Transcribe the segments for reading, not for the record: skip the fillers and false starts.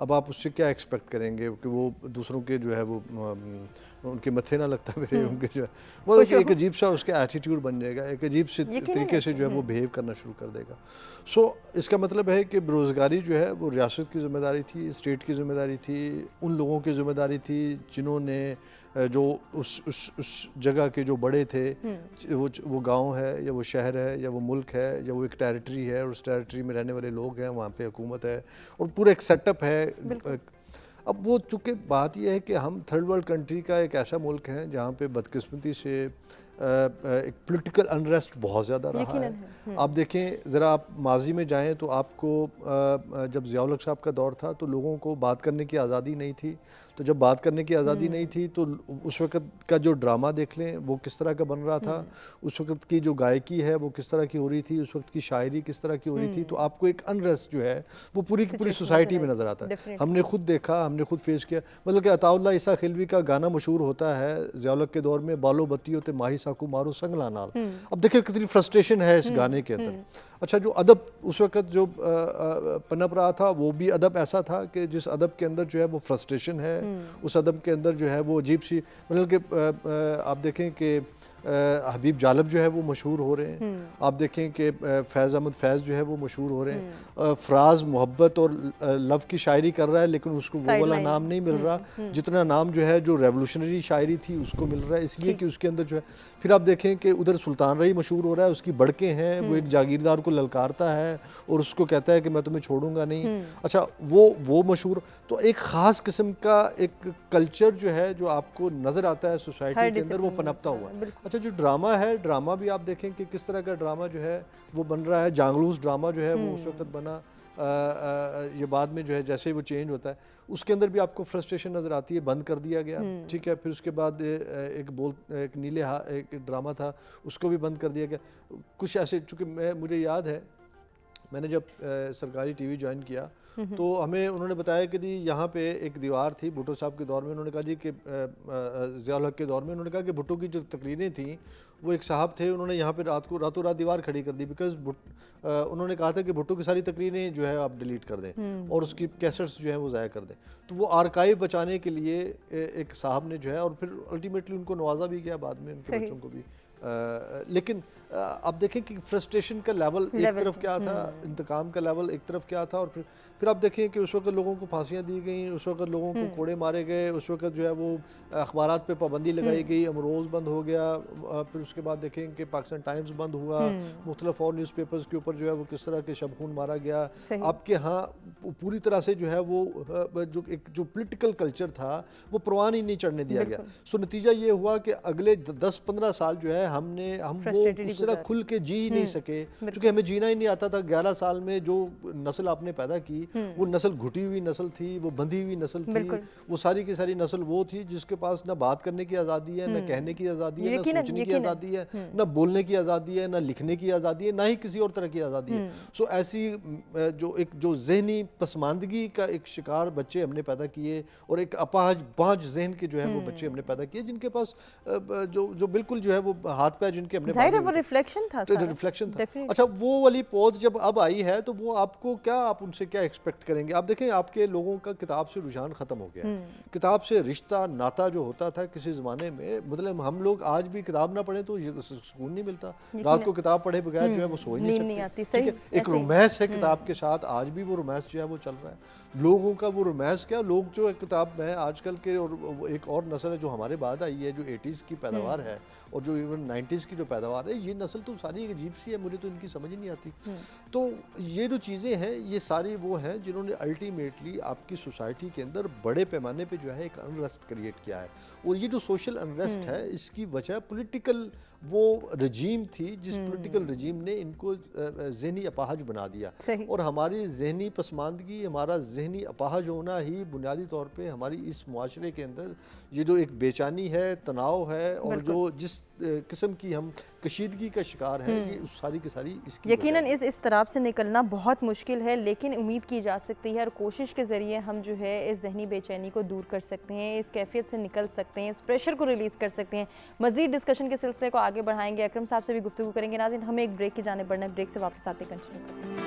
اب آپ اس سے کیا ایکسپیکٹ کریں گے کہ وہ دوسروں کے جو ہے وہ ان کے متھے نہ لگتا میرے ان کے جو ہے وہ ایک عجیب سا اس کا ایٹیٹیوڈ بن جائے گا، ایک عجیب سے طریقے سے جو ہے وہ بیہیو کرنا شروع کر دے گا. سو اس کا مطلب ہے کہ بےروزگاری جو ہے وہ ریاست کی ذمہ داری تھی، اسٹیٹ کی ذمہ داری تھی، ان لوگوں کی ذمہ داری تھی جنہوں نے جو اس جگہ کے جو بڑے تھے، وہ گاؤں ہے یا وہ شہر ہے یا وہ ملک ہے یا وہ ایک ٹیریٹری ہے اور اس ٹیریٹری میں رہنے والے لوگ ہیں، وہاں پہ حکومت ہے اور پورا ایک سیٹ اپ ہے. اب وہ چونکہ بات یہ ہے کہ ہم تھرڈ ورلڈ کنٹری کا ایک ایسا ملک ہے جہاں پہ بدقسمتی سے ایک پولیٹیکل انریسٹ بہت زیادہ رہا ہے. آپ دیکھیں ذرا، آپ ماضی میں جائیں تو آپ کو جب ضیاء الحق صاحب کا دور تھا تو لوگوں کو بات کرنے کی آزادی نہیں تھی. تو جب بات کرنے کی آزادی نہیں تھی تو اس وقت کا جو ڈرامہ دیکھ لیں وہ کس طرح کا بن رہا تھا، اس وقت کی جو گائیکی ہے وہ کس طرح کی ہو رہی تھی، اس وقت کی شاعری کس طرح کی ہو رہی تھی. تو آپ کو ایک انریسٹ جو ہے وہ پوری کی پوری سوسائٹی میں نظر آتا ہے. ہم نے خود دیکھا، ہم نے خود فیس کیا. مطلب کہ عطا اللہ عیسیٰ خلوی کا گانا مشہور ہوتا ہے ضیاء الحق کے دور میں، بالو بتی ہوتے ماہی ساکو مارو سنگلا نال. اب دیکھیں کتنی فرسٹریشن ہے اس گانے کے اندر. اچھا، جو ادب اس وقت جو پنپ رہا تھا وہ بھی ادب ایسا تھا کہ جس ادب کے اندر جو ہے وہ فرسٹریشن ہے، اس ادب کے اندر جو ہے وہ عجیب سی، مطلب کہ آپ دیکھیں کہ حبیب جالب جو ہے وہ مشہور ہو رہے ہیں. آپ دیکھیں کہ فیض احمد فیض جو ہے وہ مشہور ہو رہے ہیں. فراز محبت اور لو کی شاعری کر رہا ہے لیکن اس کو وہ والا نام نہیں مل رہا جتنا نام جو ہے جو ریولوشنری شاعری تھی اس کو مل رہا ہے، اس لیے کہ اس کے اندر جو ہے. پھر آپ دیکھیں کہ ادھر سلطان رئی مشہور ہو رہا ہے، اس کی بڑکیں ہیں، وہ ایک جاگیردار کو للکارتا ہے اور اس کو کہتا ہے کہ میں تمہیں چھوڑوں گا نہیں. اچھا، وہ مشہور. تو ایک خاص قسم کا ایک کلچر جو ہے جو آپ کو نظر آتا ہے سوسائٹی کے اندر، وہ پنپتا ہوا ہے. اچھا، جو ڈرامہ ہے، ڈرامہ بھی آپ دیکھیں کہ کس طرح کا ڈرامہ جو ہے وہ بن رہا ہے. جانگلوس ڈرامہ جو ہے وہ اس وقت بنا، یہ بعد میں جو ہے جیسے وہ چینج ہوتا ہے اس کے اندر بھی آپ کو فرسٹریشن نظر آتی ہے. بند کر دیا گیا، ٹھیک ہے. پھر اس کے بعد ایک نیلے ایک ڈرامہ تھا، اس کو بھی بند کر دیا گیا. کچھ ایسے، چونکہ مجھے یاد ہے میں نے جب سرکاری ٹی وی جوائن کیا تو ہمیں انہوں نے بتایا کہ جی یہاں پہ ایک دیوار تھی بھٹو صاحب کے دور میں. انہوں نے کہا جی کہ ضیاء الحق کے دور میں انہوں نے کہا کہ بھٹو کی جو تقریریں تھیں وہ ایک صاحب تھے، انہوں نے یہاں پہ راتوں رات دیوار کھڑی کر دی، بیکاز انہوں نے کہا تھا کہ بھٹو کی ساری تقریریں جو ہے آپ ڈیلیٹ کر دیں اور اس کی کیسٹس جو ہیں وہ ضائع کر دیں. تو وہ آرکائیو بچانے کے لیے ایک صاحب نے جو ہے، اور پھر الٹیمیٹلی ان کو نوازا بھی گیا بعد میں، ان کے بچوں کو بھی. لیکن آپ دیکھیں کہ فرسٹریشن کا لیول ایک طرف کیا تھا، انتقام کا لیول ایک طرف کیا تھا، اور پھر آپ دیکھیں کہ اس وقت لوگوں کو پھانسیاں دی گئیں، اس وقت لوگوں کو کوڑے مارے گئے، اس وقت جو ہے وہ اخبارات پہ پابندی لگائی گئی، امروز بند ہو گیا. پھر اس کے بعد دیکھیں کہ پاکستان ٹائمز بند ہوا، مختلف اور نیوز پیپرز کے اوپر جو ہے وہ کس طرح کے شب خون مارا گیا. آپ کے ہاں پوری طرح سے جو ہے وہ جو پولیٹیکل کلچر تھا وہ پروان ہی نہیں چڑھنے دیا گیا. سو نتیجہ یہ ہوا کہ اگلے 10-15 سال جو ہے ہم وہ اس طرح کھل کے جی ہی نہیں سکے، کیونکہ ہمیں جینا ہی نہیں آتا تھا. 11 سال میں جو نسل آپ نے پیدا کی وہ نسل گھٹی ہوئی نسل تھی، وہ بندھی ہوئی نسل تھی. وہ ساری کی ساری نسل وہ تھی جس کے پاس نہ بات کرنے کی آزادی ہے، نہ کہنے کی آزادی ہے، نہ سوچنے کی آزادی ہے، نہ بولنے کی آزادی ہے، نہ لکھنے کی آزادی ہے، نہ ہی کسی اور طرح کی آزادی ہے. سو ایسی جو ذہنی پسماندگی کا ایک شکار بچے ہم نے پیدا کیے، اور ایک اپاہج بانج ذہن کے جو ہے وہ بچے ہم نے پیدا کیے، جن کے پاس جو بالکل جو ہے وہ ہاتھ پیر جن کے ہم نے ریفلیکشن تھا. اچھا، وہ والی پود جب اب آئی ہے تو وہ آپ کو کیا، آپ ان سے کیا ایکسپیکٹ کریں گے؟ آپ دیکھیں آپ کے لوگوں کا کتاب سے رجحان ختم ہو گیا ہے. کتاب سے رشتہ ناتا جو ہوتا تھا کسی زمانے میں، مطلب ہم لوگ آج بھی کتاب نہ پڑھیں تو سکون نہیں ملتا. رات کو کتاب پڑھے بغیر جو ہے وہ سو ہی نہیں سکتے. ایک رومانس ہے کتاب کے ساتھ، آج بھی وہ رومانس جو ہے وہ چل رہا ہے. لوگوں کا وہ رومانس کیا، لوگ جو کتاب میں آج کل کے، اور ایک اور نسل ہے جو ہمارے بعد آئی ہے جو 80s کی پیداوار ہے اور جو ایون 90s کی جو پیداوار ہے، یہ نسل تو ساری ایک عجیب سی ہے، مجھے تو ان کی سمجھ نہیں آتی. تو یہ جو چیزیں ہیں یہ ساری وہ ہیں جنہوں نے الٹیمیٹلی آپ کی سوسائٹی کے اندر بڑے پیمانے پہ جو ہے ایک انریسٹ کریٹ کیا ہے. اور یہ جو سوشل انریسٹ ہے اس کی وجہ پولیٹیکل وہ رجیم تھی جس پولیٹیکل رجیم نے ان کو ذہنی اپاہج بنا دیا. اور ہماری ذہنی پسماندگی، ہمارا ذہنی اپاہج ہونا ہی بنیادی طور پہ ہماری اس معاشرے کے اندر یہ جو ایک بے چینی ہے، تناؤ ہے، اور جو جس قسم کی ہم کشیدگی کا شکار ہیں، یہ ساری کی ساری اس کی یقیناً اس اضطراب سے نکلنا بہت مشکل ہے، لیکن امید کی جا سکتی ہے اور کوشش کے ذریعے ہم جو ہے اس ذہنی بے چینی کو دور کر سکتے ہیں، اس کیفیت سے نکل سکتے ہیں، اس پریشر کو ریلیز کر سکتے ہیں. مزید ڈسکشن کے سلسلے کو آگے بڑھائیں گے، اکرم صاحب سے بھی گفتگو کریں گے. ناظرین، ہمیں ایک بریک کی جانب بڑھنا ہے، بریک سے واپس آتے کنٹینیو کریں گے.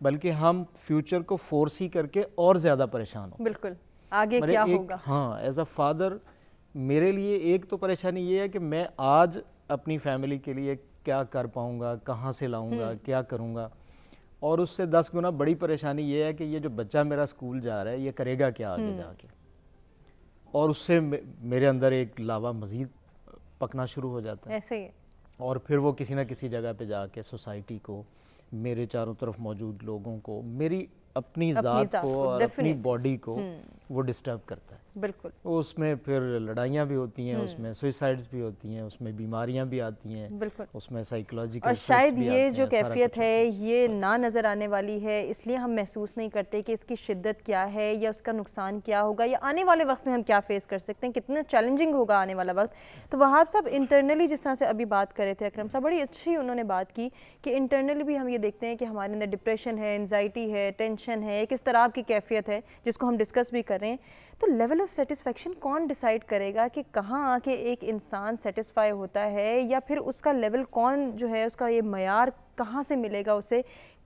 بلکہ ہم فیوچر کو فورسی کر کے اور زیادہ پریشان ہوں. بالکل آگے کیا ہوگا. ہاں ایز اے فادر میرے لیے ایک تو پریشانی یہ ہے کہ میں آج اپنی فیملی کے لیے کیا کر پاؤں گا, کہاں سے لاؤں گا, کیا کروں گا, اور اس سے 10 گنا بڑی پریشانی یہ ہے کہ یہ جو بچہ میرا اسکول جا رہا ہے یہ کرے گا کیا آگے جا کے, اور اس سے میرے اندر ایک لاوا مزید پکنا شروع ہو جاتا ہے. ایسے ہی اور پھر وہ کسی نہ کسی جگہ پہ جا کے سوسائٹی کو, میرے چاروں طرف موجود لوگوں کو, میری اپنی ذات کو اور اپنی باڈی کو وہ ڈسٹرب کرتا ہے. بالکل اس میں پھر لڑائیاں بھی ہوتی ہیں, اس میں سوئسائڈز بھی ہوتی ہیں, اس میں بیماریاں بھی آتی ہیں, بالکل, اس میں سائیکولوجیکل اور شاید یہ جو کیفیت ہے یہ نہ نظر آنے والی ہے, اس لیے ہم محسوس نہیں کرتے کہ اس کی شدت کیا ہے یا اس کا نقصان کیا ہوگا یا آنے والے وقت میں ہم کیا فیس کر سکتے ہیں, کتنا چیلنجنگ ہوگا آنے والا وقت. تو وہاب صاحب انٹرنلی جس طرح سے ابھی بات کر رہے تھے اکرم صاحب, بڑی اچھی انہوں نے بات کی کہ انٹرنلی بھی ہم یہ دیکھتے ہیں کہ ہمارے اندر ڈپریشن ہے, انزائٹی ہے, ٹینشن ہے, کس طرح کی کیفیت ہے جس کو ہم ڈسکس بھی کر رہے ہیں. تو لیول آف سیٹسفیکشن کون ڈیسائیڈ کرے گا کہ کہاں آ کے ایک انسان سیٹسفائی ہوتا ہے, یا پھر اس کا لیول کون جو ہے اس کا یہ معیار کہاں سے ملے گا اسے؟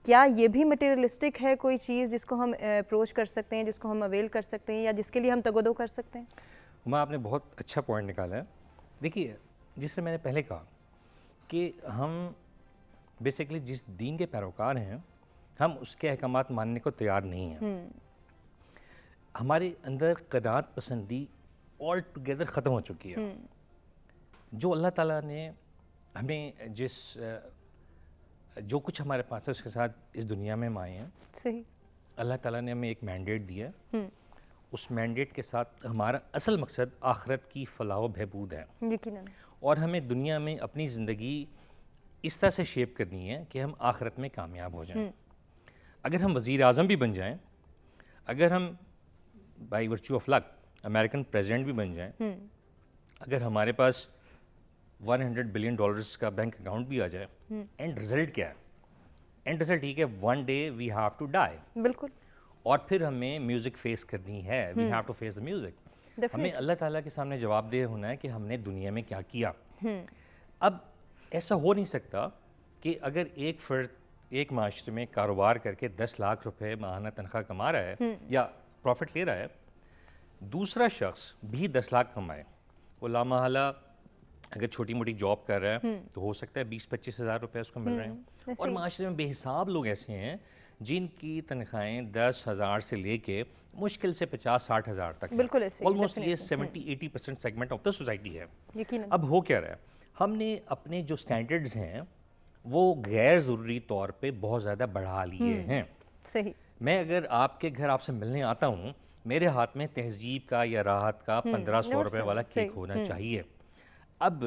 کیا یہ بھی مٹیریلسٹک ہے کوئی چیز جس کو ہم اپروچ کر سکتے ہیں, جس کو ہم اویل کر سکتے ہیں, یا جس کے لیے ہم تگ و دو کر سکتے ہیں؟ ہما آپ نے بہت اچھا پوائنٹ نکالا ہے. دیکھیے جس سے میں نے پہلے کہا کہ ہم بیسیکلی جس دین کے پیروکار ہیں ہم اس کے احکامات ماننے کو تیار نہیں ہیں. ہمارے اندر قناعت پسندی آل ٹوگیدر ختم ہو چکی ہے. جو اللہ تعالیٰ نے ہمیں جو کچھ ہمارے پاس ہے اس کے ساتھ اس دنیا میں ہم آئے ہیں, صحیح, اللہ تعالیٰ نے ہمیں ایک مینڈیٹ دیا ہے. اس مینڈیٹ کے ساتھ ہمارا اصل مقصد آخرت کی فلاح و بہبود ہے, یقیناً, اور ہمیں دنیا میں اپنی زندگی اس طرح سے شیپ کرنی ہے کہ ہم آخرت میں کامیاب ہو جائیں. اگر ہم وزیر اعظم بھی بن جائیں, اگر ہم by virtue of luck American president بھی بن جائیں, اگر ہمارے پاس $100 بلین کا بینک اکاؤنٹ بھی آ جائے, اینڈ رزلٹ کیا ہے؟ اینڈ رزلٹ ٹھیک ہے, one day we have to die. بالکل, اور پھر ہمیں میوزک فیس کرنی ہے, we have to face the music. ہمیں اللہ تعالیٰ کے سامنے جواب دہ ہونا ہے کہ ہم نے دنیا میں کیا کیا. اب ایسا ہو نہیں سکتا کہ اگر ایک فرد ایک معاشرے میں کاروبار کر کے 10 لاکھ روپے ماہانہ تنخواہ کما رہا ہے یا پروفٹ لے رہا ہے, دوسرا شخص بھی 10 لاکھ کمائے. وہ لامحالہ اگر چھوٹی موٹی جاب کر رہا ہے تو ہو سکتا ہے 20-25 ہزار روپے اس کو مل رہے ہیں. اور معاشرے میں بے حساب لوگ ایسے ہیں جن کی تنخواہیں 10,000 سے لے کے مشکل سے 50-60 ہزار تک. بالکل ایسے, آلموسٹ یہ 70-80% سیگمنٹ آف دا سوسائٹی ہے. یقیناً. اب ہو کیا رہا ہے, ہم نے اپنے جو سٹینڈرڈز ہیں وہ غیر ضروری طور پہ بہت زیادہ بڑھا لیے ہیں. صحیح. میں اگر آپ کے گھر آپ سے ملنے آتا ہوں, میرے ہاتھ میں تہذیب کا یا راحت کا 1500 روپے والا کیک ہونا چاہیے. اب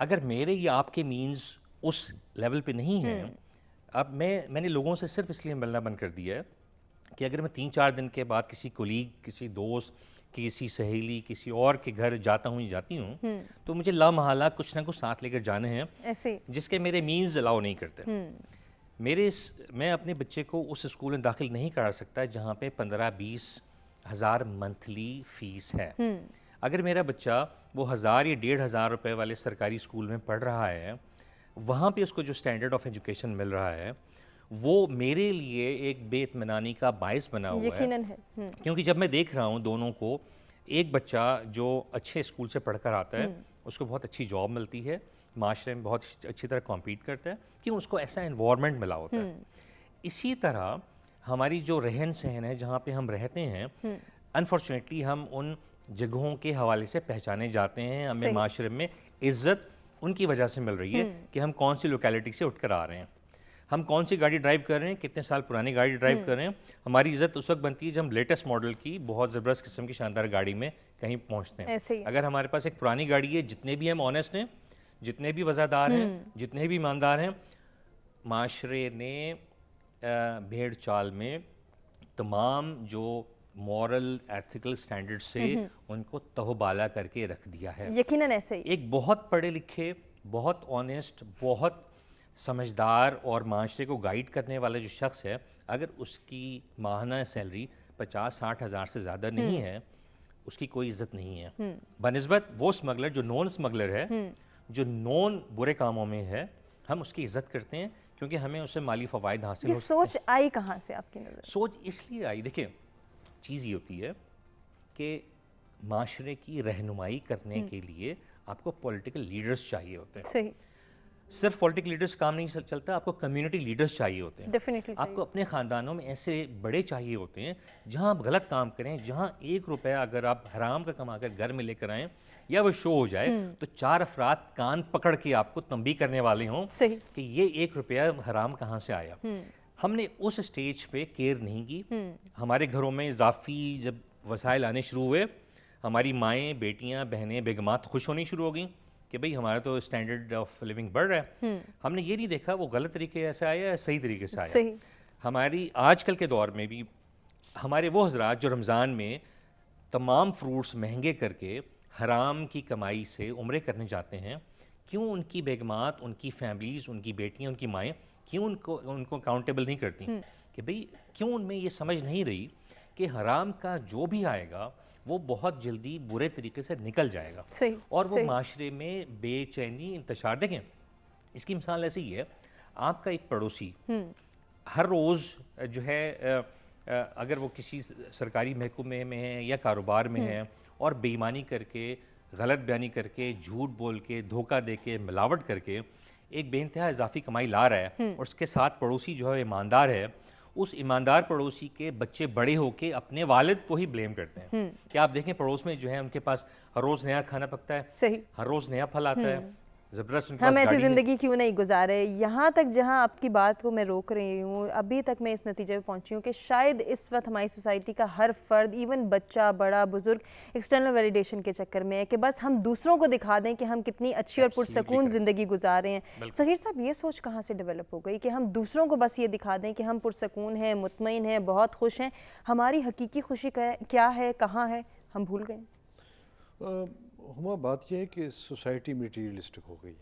اگر میرے یا آپ کے مینز اس لیول پہ نہیں ہیں, اب میں نے لوگوں سے صرف اس لیے ملنا بند کر دیا ہے کہ اگر میں 3-4 دن کے بعد کسی کولیگ, کسی دوست, کسی سہیلی, کسی اور کے گھر جاتا ہوں یا جاتی ہوں تو مجھے لامحالہ کچھ نہ کچھ ساتھ لے کر جانے ہیں ایسے جس کے میرے مینز الاؤ نہیں کرتے. میں اپنے بچے کو اس اسکول میں داخل نہیں کرا سکتا جہاں پہ 15-20 ہزار منتھلی فیس ہے. اگر میرا بچہ وہ 1000 یا 1500 روپے والے سرکاری اسکول میں پڑھ رہا ہے, وہاں پہ اس کو جو اسٹینڈرڈ آف ایجوکیشن مل رہا ہے وہ میرے لیے ایک بے اطمینانی کا باعث بنا ہوا ہے. کیونکہ جب میں دیکھ رہا ہوں دونوں کو, ایک بچہ جو اچھے اسکول سے پڑھ کر آتا ہے اس کو بہت اچھی جاب ملتی ہے, معاشرے میں بہت اچھی طرح کمپیٹ کرتا ہے کیوں اس کو ایسا انوائرمنٹ ملا ہوتا ہے. اسی طرح ہماری جو رہن سہن ہے جہاں پہ ہم رہتے ہیں, انفارچونیٹلی ہم ان جگہوں کے حوالے سے پہچانے جاتے ہیں. ہمیں معاشرے میں عزت ان کی وجہ سے مل رہی ہے کہ ہم کون سی لوکیلٹی سے اٹھ کر آ رہے ہیں, ہم کون سی گاڑی ڈرائیو کر رہے ہیں, کتنے سال پرانی گاڑی ڈرائیو کر رہے ہیں. ہماری عزت اس وقت بنتی ہے جب ہم لیٹسٹ ماڈل کی بہت زبردست قسم کی شاندار گاڑی میں کہیں پہنچتے ہیں. اگر ہمارے پاس ایک پرانی گاڑی ہے, جتنے بھی ہم آنیسٹ ہیں, جتنے بھی وفادار ہیں, جتنے بھی ایماندار ہیں, معاشرے نے بھیڑ چال میں تمام جو مورل ایتھیکل سٹینڈرڈ سے ان کو تہوبالا کر کے رکھ دیا ہے. یقیناً ایسے ہی. ایک بہت پڑھے لکھے, بہت آنیسٹ, بہت سمجھدار اور معاشرے کو گائیڈ کرنے والا جو شخص ہے, اگر اس کی ماہانہ سیلری 50-60 ہزار سے زیادہ نہیں ہے, اس کی کوئی عزت نہیں ہے بنسبت وہ اسمگلر جو نون اسمگلر ہے, جو نون برے کاموں میں ہے. ہم اس کی عزت کرتے ہیں کیونکہ ہمیں اس سے مالی فوائد حاصل یہ ہو سوچ آئی کہاں سے آپ کی نظر؟ سوچ اس لیے آئی، دیکھیں چیز یہ ہوتی ہے کہ معاشرے کی رہنمائی کرنے کے لیے آپ کو پولیٹیکل لیڈرز چاہیے ہوتے ہیں. صحیح، صرف پولیٹیکل لیڈرز کام نہیں چلتا، آپ کو کمیونٹی لیڈرز چاہیے ہوتے ہیں. ڈیفینیٹلی آپ کو اپنے خاندانوں میں ایسے بڑے چاہیے ہوتے ہیں جہاں آپ غلط کام کریں، جہاں 1 روپیہ اگر آپ حرام کا کما کر گھر میں لے کر آئیں یا وہ شو ہو جائے تو 4 افراد کان پکڑ کے آپ کو تنبیہ کرنے والے ہوں صحیح کہ یہ 1 روپیہ حرام کہاں سے آیا. ہم نے اس اسٹیج پہ کیئر نہیں کی. ہمارے گھروں میں اضافی جب وسائل آنے شروع ہوئے، ہماری مائیں، بیٹیاں، بہنیں، بیگمات خوش ہونی شروع ہو گئیں کہ بھئی ہمارا تو اسٹینڈرڈ آف لیونگ بڑھ رہا ہے. ہم نے یہ نہیں دیکھا وہ غلط طریقے سے آیا یا صحیح طریقے سے آیا. صحیح. ہماری آج کل کے دور میں بھی ہمارے وہ حضرات جو رمضان میں تمام فروٹس مہنگے کر کے حرام کی کمائی سے عمرے کرنے جاتے ہیں، کیوں ان کی بیگمات، ان کی فیملیز، ان کی بیٹیاں، ان کی مائیں کیوں ان کو اکاؤنٹیبل نہیں کرتی کہ بھئی کیوں ان میں یہ سمجھ نہیں رہی کہ حرام کا جو بھی آئے گا وہ بہت جلدی برے طریقے سے نکل جائے گا. صحیح. اور وہ معاشرے میں بے چینی، انتشار. دیکھیں اس کی مثال ایسے ہی ہے، آپ کا ایک پڑوسی ہر روز جو ہے اگر وہ کسی سرکاری محکمے میں ہے یا کاروبار میں ہے اور بے ایمانی کر کے، غلط بیانی کر کے، جھوٹ بول کے، دھوکہ دے کے، ملاوٹ کر کے ایک بے انتہا اضافی کمائی لا رہا ہے اور اس کے ساتھ پڑوسی جو ہے ایماندار ہے، اس ایماندار پڑوسی کے بچے بڑے ہو کے اپنے والد کو ہی بلیم کرتے ہیں کہ آپ دیکھیں پڑوس میں جو ہے ان کے پاس ہر روز نیا کھانا پکتا ہے، صحیح، ہر روز نیا پھل آتا ہے، زبردست ان کے ہم پاس ایسی گاڑی ہے. زندگی کیوں نہیں گزارے. یہاں تک جہاں آپ کی بات کو میں روک رہی ہوں، ابھی تک میں اس نتیجے پہ پہنچی ہوں کہ شاید اس وقت ہماری سوسائٹی کا ہر فرد، ایون بچہ، بڑا، بزرگ، ایکسٹرنل ویلیڈیشن کے چکر میں ہے کہ بس ہم دوسروں کو دکھا دیں کہ ہم کتنی اچھی اور پرسکون زندگی گزار رہے ہیں. ظہیر صاحب یہ سوچ کہاں سے ڈیولپ ہو گئی کہ ہم دوسروں کو بس یہ دکھا دیں کہ ہم پرسکون ہیں، مطمئن ہیں، بہت خوش ہیں؟ ہماری حقیقی خوشی کیا ہے، کہاں ہے، ہم بھول گئے. ہما بات یہ ہے کہ سوسائٹی میٹیریلسٹک ہو گئی،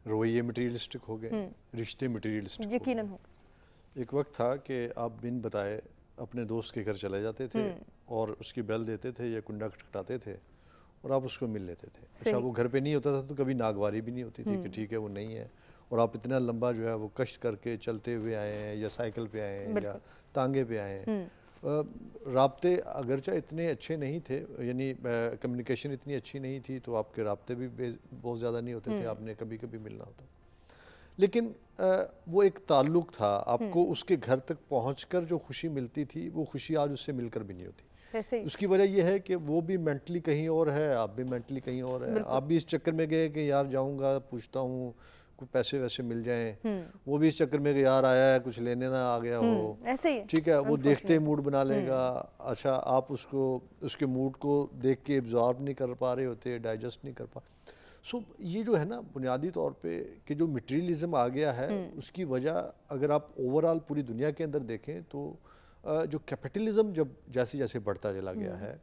رویے میٹیریلسٹک ہو گئے، رشتے میٹیریلسٹک ہو گئے. یقیناً ہو. ایک وقت تھا کہ آپ بن بتائے اپنے دوست کے گھر چلے جاتے تھے اور اس کی بیل دیتے تھے یا کنڈا کھٹکھٹاتے تھے اور آپ اس کو مل لیتے تھے. اچھا وہ گھر پہ نہیں ہوتا تھا تو کبھی ناگواری بھی نہیں ہوتی تھی کہ ٹھیک ہے وہ نہیں ہے، اور آپ اتنا لمبا جو ہے وہ کشت کر کے چلتے ہوئے آئے ہیں یا سائیکل پہ آئے ہیں یا تانگے پہ آئے ہیں. رابطے اگرچہ اتنے اچھے نہیں تھے، یعنی کمیونیکیشن اتنی اچھی نہیں تھی تو آپ کے رابطے بھی بہت زیادہ نہیں ہوتے تھے، آپ نے کبھی کبھی ملنا ہوتا، لیکن وہ ایک تعلق تھا. آپ کو اس کے گھر تک پہنچ کر جو خوشی ملتی تھی وہ خوشی آج اس سے مل کر بھی نہیں ہوتی. اس کی وجہ یہ ہے کہ وہ بھی مینٹلی کہیں اور ہے، آپ بھی مینٹلی کہیں اور ہے. آپ بھی اس چکر میں گئے کہ یار جاؤں گا، پوچھتا ہوں کوئی پیسے ویسے مل جائیں، وہ بھی اس چکر میں کہ یار آیا ہے کچھ لینے نہ آ گیا ہو، ٹھیک ہے وہ دیکھتے موڈ بنا لے گا. اچھا آپ اس کے موڈ کو دیکھ کے ابزارو نہیں کر پا رہے ہوتے، ڈائجسٹ نہیں کر پا. سو یہ جو ہے نا بنیادی طور پہ کہ جو مٹیریلزم آ گیا ہے اس کی وجہ اگر آپ اوورآل پوری دنیا کے اندر دیکھیں تو جو کیپٹلزم جب جیسے جیسے بڑھتا چلا گیا ہے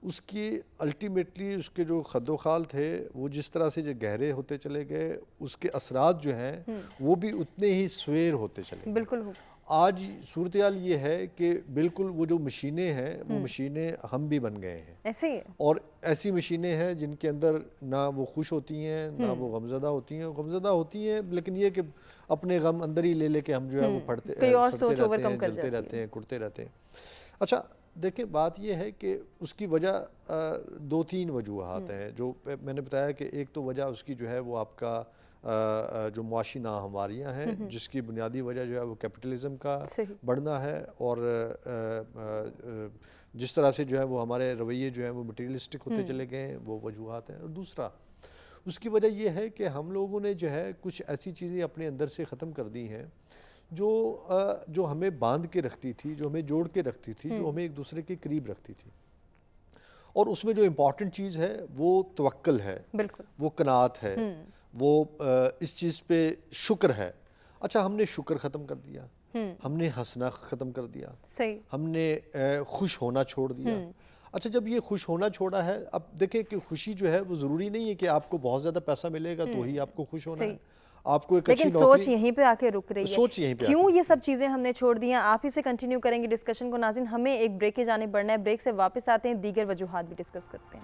اس کی الٹیمیٹلی اس کے جو خد و خال تھے وہ جس طرح سے جو گہرے ہوتے چلے گئے، اس کے اثرات جو ہیں وہ بھی اتنے ہی سویر ہوتے چلے گئے. بالکل. آج صورتحال یہ ہے کہ بالکل وہ جو مشینیں ہیں وہ مشینیں ہم بھی بن گئے ہیں. ایسے ہی ہے. اور ایسی مشینیں ہیں جن کے اندر نہ وہ خوش ہوتی ہیں نہ وہ غمزدہ ہوتی ہیں. غمزدہ ہوتی ہیں لیکن یہ کہ اپنے غم اندر ہی لے کے ہم جو ہے وہ پڑھتے رہتے ہیں، جلتے رہتے ہیں، کڑتے رہتے ہیں. اچھا دیکھیں بات یہ ہے کہ اس کی وجہ 2-3 وجوہات ہیں جو میں نے بتایا کہ ایک تو وجہ اس کی جو ہے وہ آپ کا جو معاشی ناہمواریاں ہیں جس کی بنیادی وجہ جو ہے وہ کیپٹلزم کا بڑھنا ہے، اور جس طرح سے جو ہے وہ ہمارے رویے جو ہیں وہ مٹیریلسٹک ہوتے چلے گئے ہیں، وہ وجوہات ہیں. اور دوسرا اس کی وجہ یہ ہے کہ ہم لوگوں نے جو ہے کچھ ایسی چیزیں اپنے اندر سے ختم کر دی ہیں جو ہمیں باندھ کے رکھتی تھی، جو ہمیں جوڑ کے رکھتی تھی، جو ہمیں ایک دوسرے کے قریب رکھتی تھی. اور اس میں جو امپورٹنٹ چیز ہے وہ توکل ہے، وہ قناعت ہے، وہ اس چیز پہ شکر ہے. اچھا ہم نے شکر ختم کر دیا، ہم نے ہنسنا ختم کر دیا، ہم نے خوش ہونا چھوڑ دیا. اچھا جب یہ خوش ہونا چھوڑا ہے، اب دیکھیں کہ خوشی جو ہے وہ ضروری نہیں ہے کہ آپ کو بہت زیادہ پیسہ ملے گا تو ہی آپ کو خوش ہونا ہے. آپ کو ایک اچھی لیکن سوچ یہیں پہ آ کے رک رہی ہے. سوچ یہیں پہ کیوں یہ سب چیزیں ہم نے چھوڑ دی ہیں؟ آپ ہی سے کنٹینیو کریں گے ڈسکشن کو. ناظرین ہمیں ایک بریک کے جانے بڑھنا ہے، بریک سے واپس آتے ہیں، دیگر وجوہات بھی ڈسکس کرتے ہیں.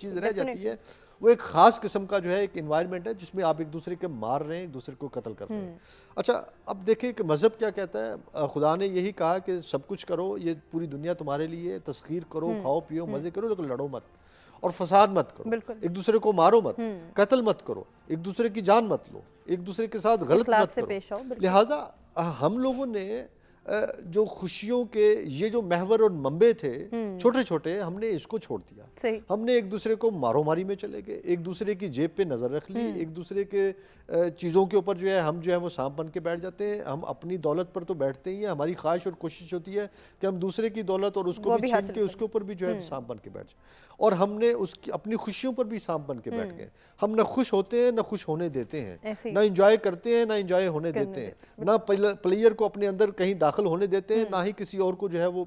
چیز رہ جاتی ہے وہ ایک خاص قسم کا جو ہے ایک انوائرمنٹ ہے جس میں آپ ایک دوسرے کے مار رہے ہیں، ایک دوسرے کو قتل کر رہے ہیں۔ اچھا اب دیکھیں کہ مذہب کیا کہتا ہے، خدا نے یہی کہا کہ سب کچھ کرو، یہ پوری دنیا تمہارے لیے، تسخیر کرو، کھاؤ پیو مزے کرو، لیکن لڑو مت اور فساد مت کرو، ایک دوسرے کو مارو مت، قتل مت کرو، ایک دوسرے کی جان مت لو، ایک دوسرے کے ساتھ غلط مت کرو۔ لہٰذا ہم لوگوں نے جو خوشیوں کے یہ جو محور اور منبع تھے چھوٹے چھوٹے، ہم نے اس کو چھوڑ دیا۔ ہم نے ایک دوسرے کو مارو ماری میں چلے گئے، ایک دوسرے کی جیب پہ نظر رکھ لی، ایک دوسرے کے چیزوں کے اوپر جو ہے ہم جو ہے وہ سانپ بن کے بیٹھ جاتے ہیں۔ ہم اپنی دولت پر تو بیٹھتے ہی ہیں، ہماری خواہش اور کوشش ہوتی ہے کہ ہم دوسرے کی دولت اور اس کو بھی چھین کے اس کے اوپر بھی جو ہے سانپ بن کے بیٹھ جائیں، اور ہم نے اس کی اپنی خوشیوں پر بھی سانپ بن کے بیٹھ گئے۔ ہم نہ خوش ہوتے ہیں نہ خوش ہونے دیتے ہیں، نہ انجوائے کرتے ہیں نہ انجوائے ہونے دیتے ہیں، نہ پلیئر کو اپنے اندر کہیں داخل ہونے دیتے ہیں، نہ ہی کسی اور کو جو ہے وہ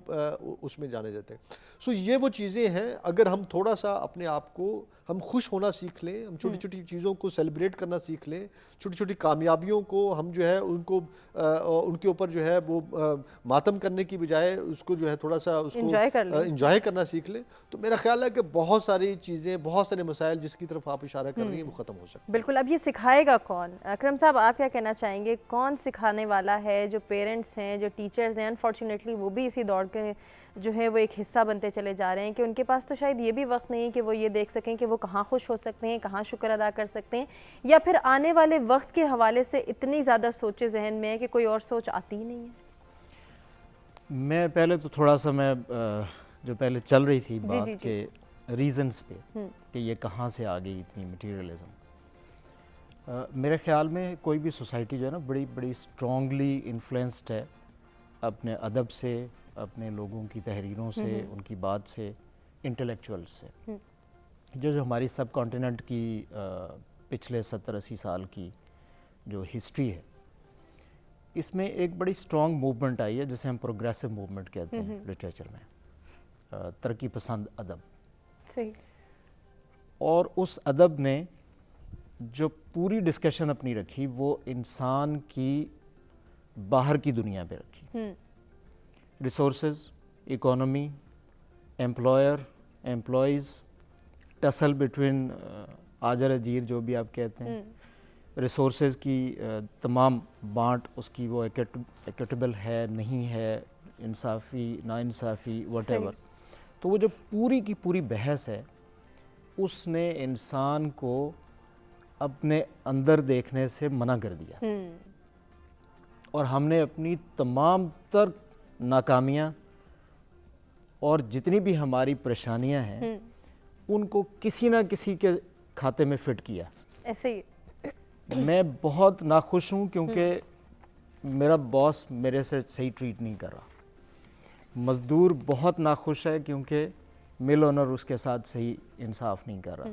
اس میں جانے دیتے ہیں۔ سو یہ وہ چیزیں ہیں، اگر ہم تھوڑا سا اپنے آپ کو ہم خوش ہونا سیکھ لیں، ہم چھوٹی چھوٹی چیزوں کو سیلیبریٹ کرنا سیکھ لیں، چھوٹی چھوٹی کامیابیوں کو ہم جو ہے ان کو ان کے اوپر جو ہے وہ ماتم کرنے کی بجائے اس کو جو ہے تھوڑا سا اس کو انجوائے کرنا سیکھ لیں، تو میرا خیال ہے کہ بہت ساری چیزیں، بہت سارے مسائل جس کی طرف آپ اشارہ کر رہی ہیں وہ ختم ہو سکتے ہیں۔ بالکل۔ اب یہ سکھائے گا کون؟ اکرم صاحب آپ کیا کہنا چاہیں گے، کون سکھانے والا ہے؟ جو پیرنٹس ہیں، جو ٹیچرز ہیں، انفارچونیٹلی وہ بھی اسی دوڑ کے جو ہے وہ ایک حصہ بنتے چلے جا رہے ہیں کہ ان کے پاس تو شاید یہ بھی وقت نہیں ہے کہ وہ یہ دیکھ سکیں کہ وہ کہاں خوش ہو سکتے ہیں، کہاں شکر ادا کر سکتے ہیں، یا پھر آنے والے وقت کے حوالے سے اتنی زیادہ سوچے ذہن میں ہے کہ کوئی اور سوچ آتی ہی نہیں ہے۔ میں پہلے تو تھوڑا سا میں جو پہلے چل رہی تھی بات کے ریزنز پہ کہ یہ کہاں سے آ گئی اتنی مٹیریلزم، میرے خیال میں کوئی بھی سوسائٹی جو ہے نا بڑی بڑی اسٹرانگلی انفلوئنسڈ ہے اپنے ادب سے، اپنے لوگوں کی تحریروں سے، ان کی بات سے، انٹلیکچوئلز سے۔ جو ہماری سب کانٹیننٹ کی پچھلے 70-80 سال کی جو ہسٹری ہے، اس میں ایک بڑی اسٹرانگ موومنٹ آئی ہے جسے ہم پروگریسو موومنٹ کہتے ہیں لٹریچر میں، ترقی پسند ادب۔ اور اس ادب نے جو پوری ڈسکشن اپنی رکھی وہ انسان کی باہر کی دنیا پہ رکھی، resources, economy, employer, employees, tussle between آجر اجیر جو بھی آپ کہتے ہیں، ریسورسز کی تمام بانٹ اس کی وہ ایکوٹیبل ہے نہیں ہے، انصافی ناانصافی واٹ ایور۔ تو وہ جو پوری کی پوری بحث ہے اس نے انسان کو اپنے اندر دیکھنے سے منع کر دیا، اور ہم نے اپنی تمام تر ناکامیاں اور جتنی بھی ہماری پریشانیاں ہیں ان کو کسی نہ کسی کے کھاتے میں فٹ کیا۔ ایسے ہی میں بہت ناخوش ہوں کیونکہ میرا باس میرے سے صحیح ٹریٹ نہیں کر رہا، مزدور بہت ناخوش ہے کیونکہ مل اونر اس کے ساتھ صحیح انصاف نہیں کر رہا،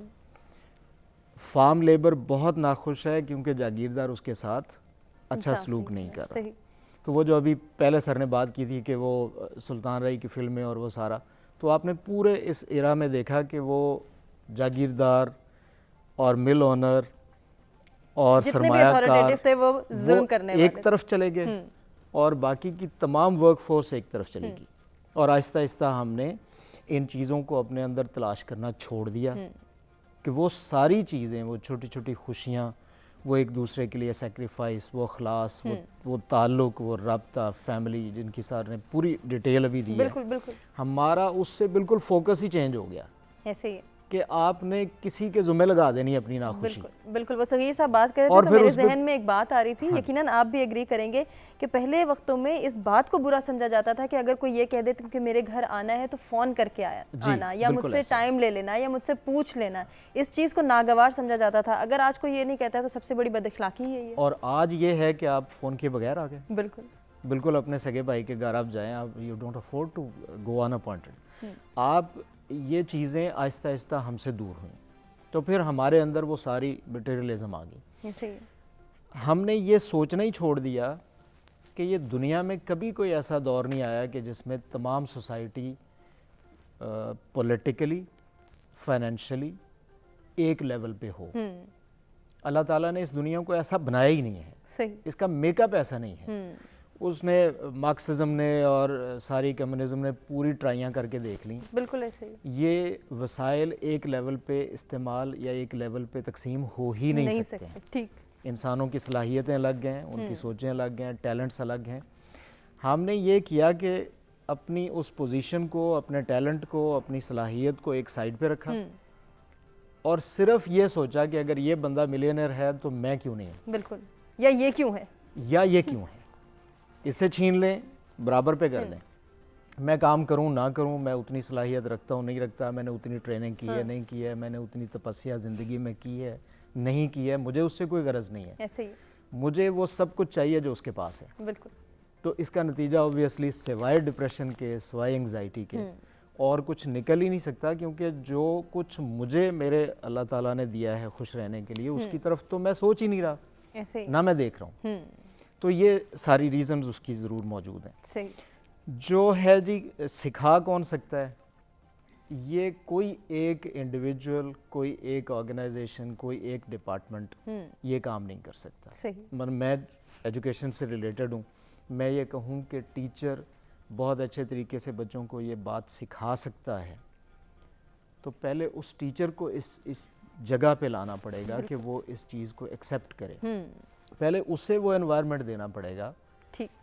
فارم لیبر بہت ناخوش ہے کیونکہ جاگیردار اس کے ساتھ اچھا سلوک نہیں کر رہا۔ تو وہ جو ابھی پہلے سر نے بات کی تھی کہ وہ سلطان رائی کی فلمیں اور وہ سارا، تو آپ نے پورے اس ایرا میں دیکھا کہ وہ جاگیردار اور مل اونر اور سرمایہ کار وہ ایک طرف چلے گئے اور باقی کی تمام ورک فورس ایک طرف چلے گی، اور آہستہ آہستہ ہم نے ان چیزوں کو اپنے اندر تلاش کرنا چھوڑ دیا کہ وہ ساری چیزیں، وہ چھوٹی چھوٹی خوشیاں، وہ ایک دوسرے کے لیے سیکریفائس، وہ اخلاص، وہ تعلق، وہ رابطہ، فیملی، جن کی سر نے پوری ڈیٹیل ابھی دی ہے، ہمارا اس سے بالکل فوکس ہی چینج ہو گیا۔ ایسے ہی کہ آپ نے کسی کے ذمہ لگا دینی اپنی ناخوشی۔ بالکل وہ صغیر صاحب بات کر رہے تھے تو میرے ذہن میں ایک بات آ رہی تھی، یقیناً آپ بھی ایگری کریں گے کہ پہلے وقتوں میں اس بات کو برا سمجھا جاتا تھا کہ اگر کوئی یہ کہہ دیتا کہ میرے گھر آنا ہے تو فون کر کے آنا، یا مجھ سے ٹائم لے لینا، یا مجھ سے پوچھ لینا، اس چیز کو ناگوار سمجھا جاتا تھا۔ اگر آج کوئی یہ نہیں کہتا تو سب سے بڑی بد اخلاقی ہے یہ۔ اور آج یہ ہے کہ آپ فون کے بغیر آ گئے، بالکل اپنے سگے بھائی کے گھر آپ جائیں، آپ you don't afford to go on appointed, آپ یہ چیزیں آہستہ آہستہ ہم سے دور ہوئیں، تو پھر ہمارے اندر وہ ساری مٹیریلزم آ گئی۔ ہم نے یہ سوچنا ہی چھوڑ دیا کہ یہ دنیا میں کبھی کوئی ایسا دور نہیں آیا کہ جس میں تمام سوسائٹی پولیٹیکلی، فائنینشلی ایک لیول پہ ہو۔ اللہ تعالیٰ نے اس دنیا کو ایسا بنایا ہی نہیں ہے، اس کا میک اپ ایسا نہیں ہے۔ اس نے مارکسزم نے اور ساری کمیونزم نے پوری ٹرائیاں کر کے دیکھ لیں. بالکل ایسے ہی. یہ وسائل ایک لیول پہ استعمال یا ایک لیول پہ تقسیم ہو ہی نہیں سکتے ہیں. ٹھیک. انسانوں کی صلاحیتیں الگ ہیں, ان کی سوچیں الگ ہیں, ٹیلنٹس الگ ہیں. ہم نے یہ کیا کہ اپنی اس پوزیشن کو, اپنے ٹیلنٹ کو, اپنی صلاحیت کو ایک سائڈ پہ رکھا اور صرف یہ سوچا کہ اگر یہ بندہ ملینئر ہے تو میں کیوں نہیں ہوں. بالکل. یا یہ کیوں ہے, یا یہ کیوں ہے, اس سے چھین لیں, برابر پہ کر دیں. میں کام کروں نہ کروں, میں اتنی صلاحیت رکھتا ہوں نہیں رکھتا, میں نے اتنی ٹریننگ کی ہے نہیں کی ہے, میں نے اتنی تپسیا زندگی میں کی ہے نہیں کی ہے, مجھے اس سے کوئی غرض نہیں ہے. ایسے ہی. مجھے وہ سب کچھ چاہیے جو اس کے پاس ہے. بالکل. تو اس کا نتیجہ اوبویسلی سوائے ڈپریشن کے, سوائے انگزائٹی کے اور کچھ نکل ہی نہیں سکتا, کیونکہ جو کچھ مجھے میرے اللہ تعالیٰ نے دیا ہے خوش رہنے کے لیے اس کی طرف تو میں سوچ ہی نہیں رہا, ایسے نہ میں دیکھ رہا ہوں. تو یہ ساری ریزنز اس کی ضرور موجود ہیں. صحیح. جو ہے جی سکھا کون سکتا ہے, یہ کوئی ایک انڈیویجول, کوئی ایک آرگنائزیشن, کوئی ایک ڈپارٹمنٹ یہ کام نہیں کر سکتا. صحیح. میں ایجوکیشن سے ریلیٹڈ ہوں, میں یہ کہوں کہ ٹیچر بہت اچھے طریقے سے بچوں کو یہ بات سکھا سکتا ہے, تو پہلے اس ٹیچر کو اس جگہ پہ لانا پڑے گا کہ وہ اس چیز کو ایکسیپٹ کرے. پہلے اسے وہ انوائرمنٹ دینا پڑے گا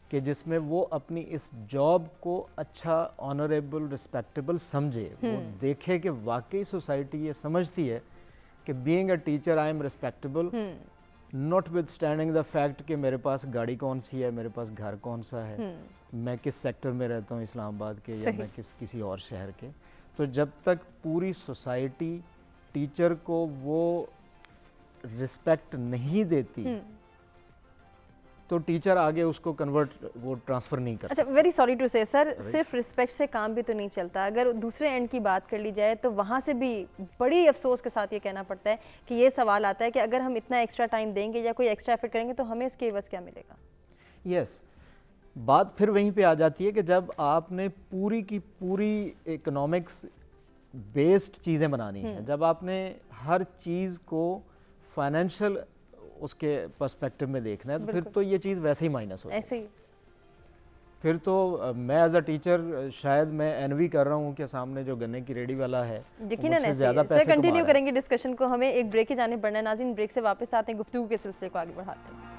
کہ جس میں وہ اپنی اس جاب کو اچھا, آنریبل, رسپیکٹیبل سمجھے. وہ دیکھے کہ واقعی سوسائٹی یہ سمجھتی ہے کہ being a teacher I am respectable, not with standing the fact کہ میرے پاس گاڑی کون سی ہے, میرے پاس گھر کون سا ہے, میں کس سیکٹر میں رہتا ہوں اسلام آباد کے یا میں کسی اور شہر کے. تو جب تک پوری سوسائٹی ٹیچر کو وہ رسپیکٹ نہیں دیتی تو ٹیچر آگے اس کو وہ ٹرانسفر نہیں کر سکتا. اچھا, ویری سوری ٹو سے سر, صرف رسپیکٹ سے کام بھی تو نہیں چلتا. اگر دوسرے اینڈ کی بات کر لی جائے تو وہاں سے بھی بڑی افسوس کے ساتھ یہ کہنا پڑتا ہے کہ یہ سوال آتا ہے کہ اگر ہم اتنا ایکسٹرا ٹائم دیں گے یا کوئی ایکسٹرا ایفرٹ کریں گے تو ہمیں اس کے عوض کیا ملے گا. یس, بات پھر وہیں پہ آ جاتی ہے کہ جب آپ نے پوری کی پوری اکنامکس بیسڈ چیزیں بنانی ہیں, جب آپ نے ہر چیز کو فائنینشیل اس کے پرسپیکٹو میں دیکھنا ہے, تو پھر تو یہ چیز ویسے ہی مائنس ہوتی ہے. ایسے ہی. پھر تو میں ایز اے ٹیچر شاید میں انوی کر رہا ہوں کہ سامنے جو گنے کی ریڈی والا ہے یقیناً زیادہ پیسے ایسے کنٹینیو کریں گے ڈسکشن کو. ہمیں ایک بریک کی جانب بڑھنا ہے. ناظرین, بریک سے واپس آتے ہیں, گفتگو کے سلسلے کو آگے بڑھاتے ہیں.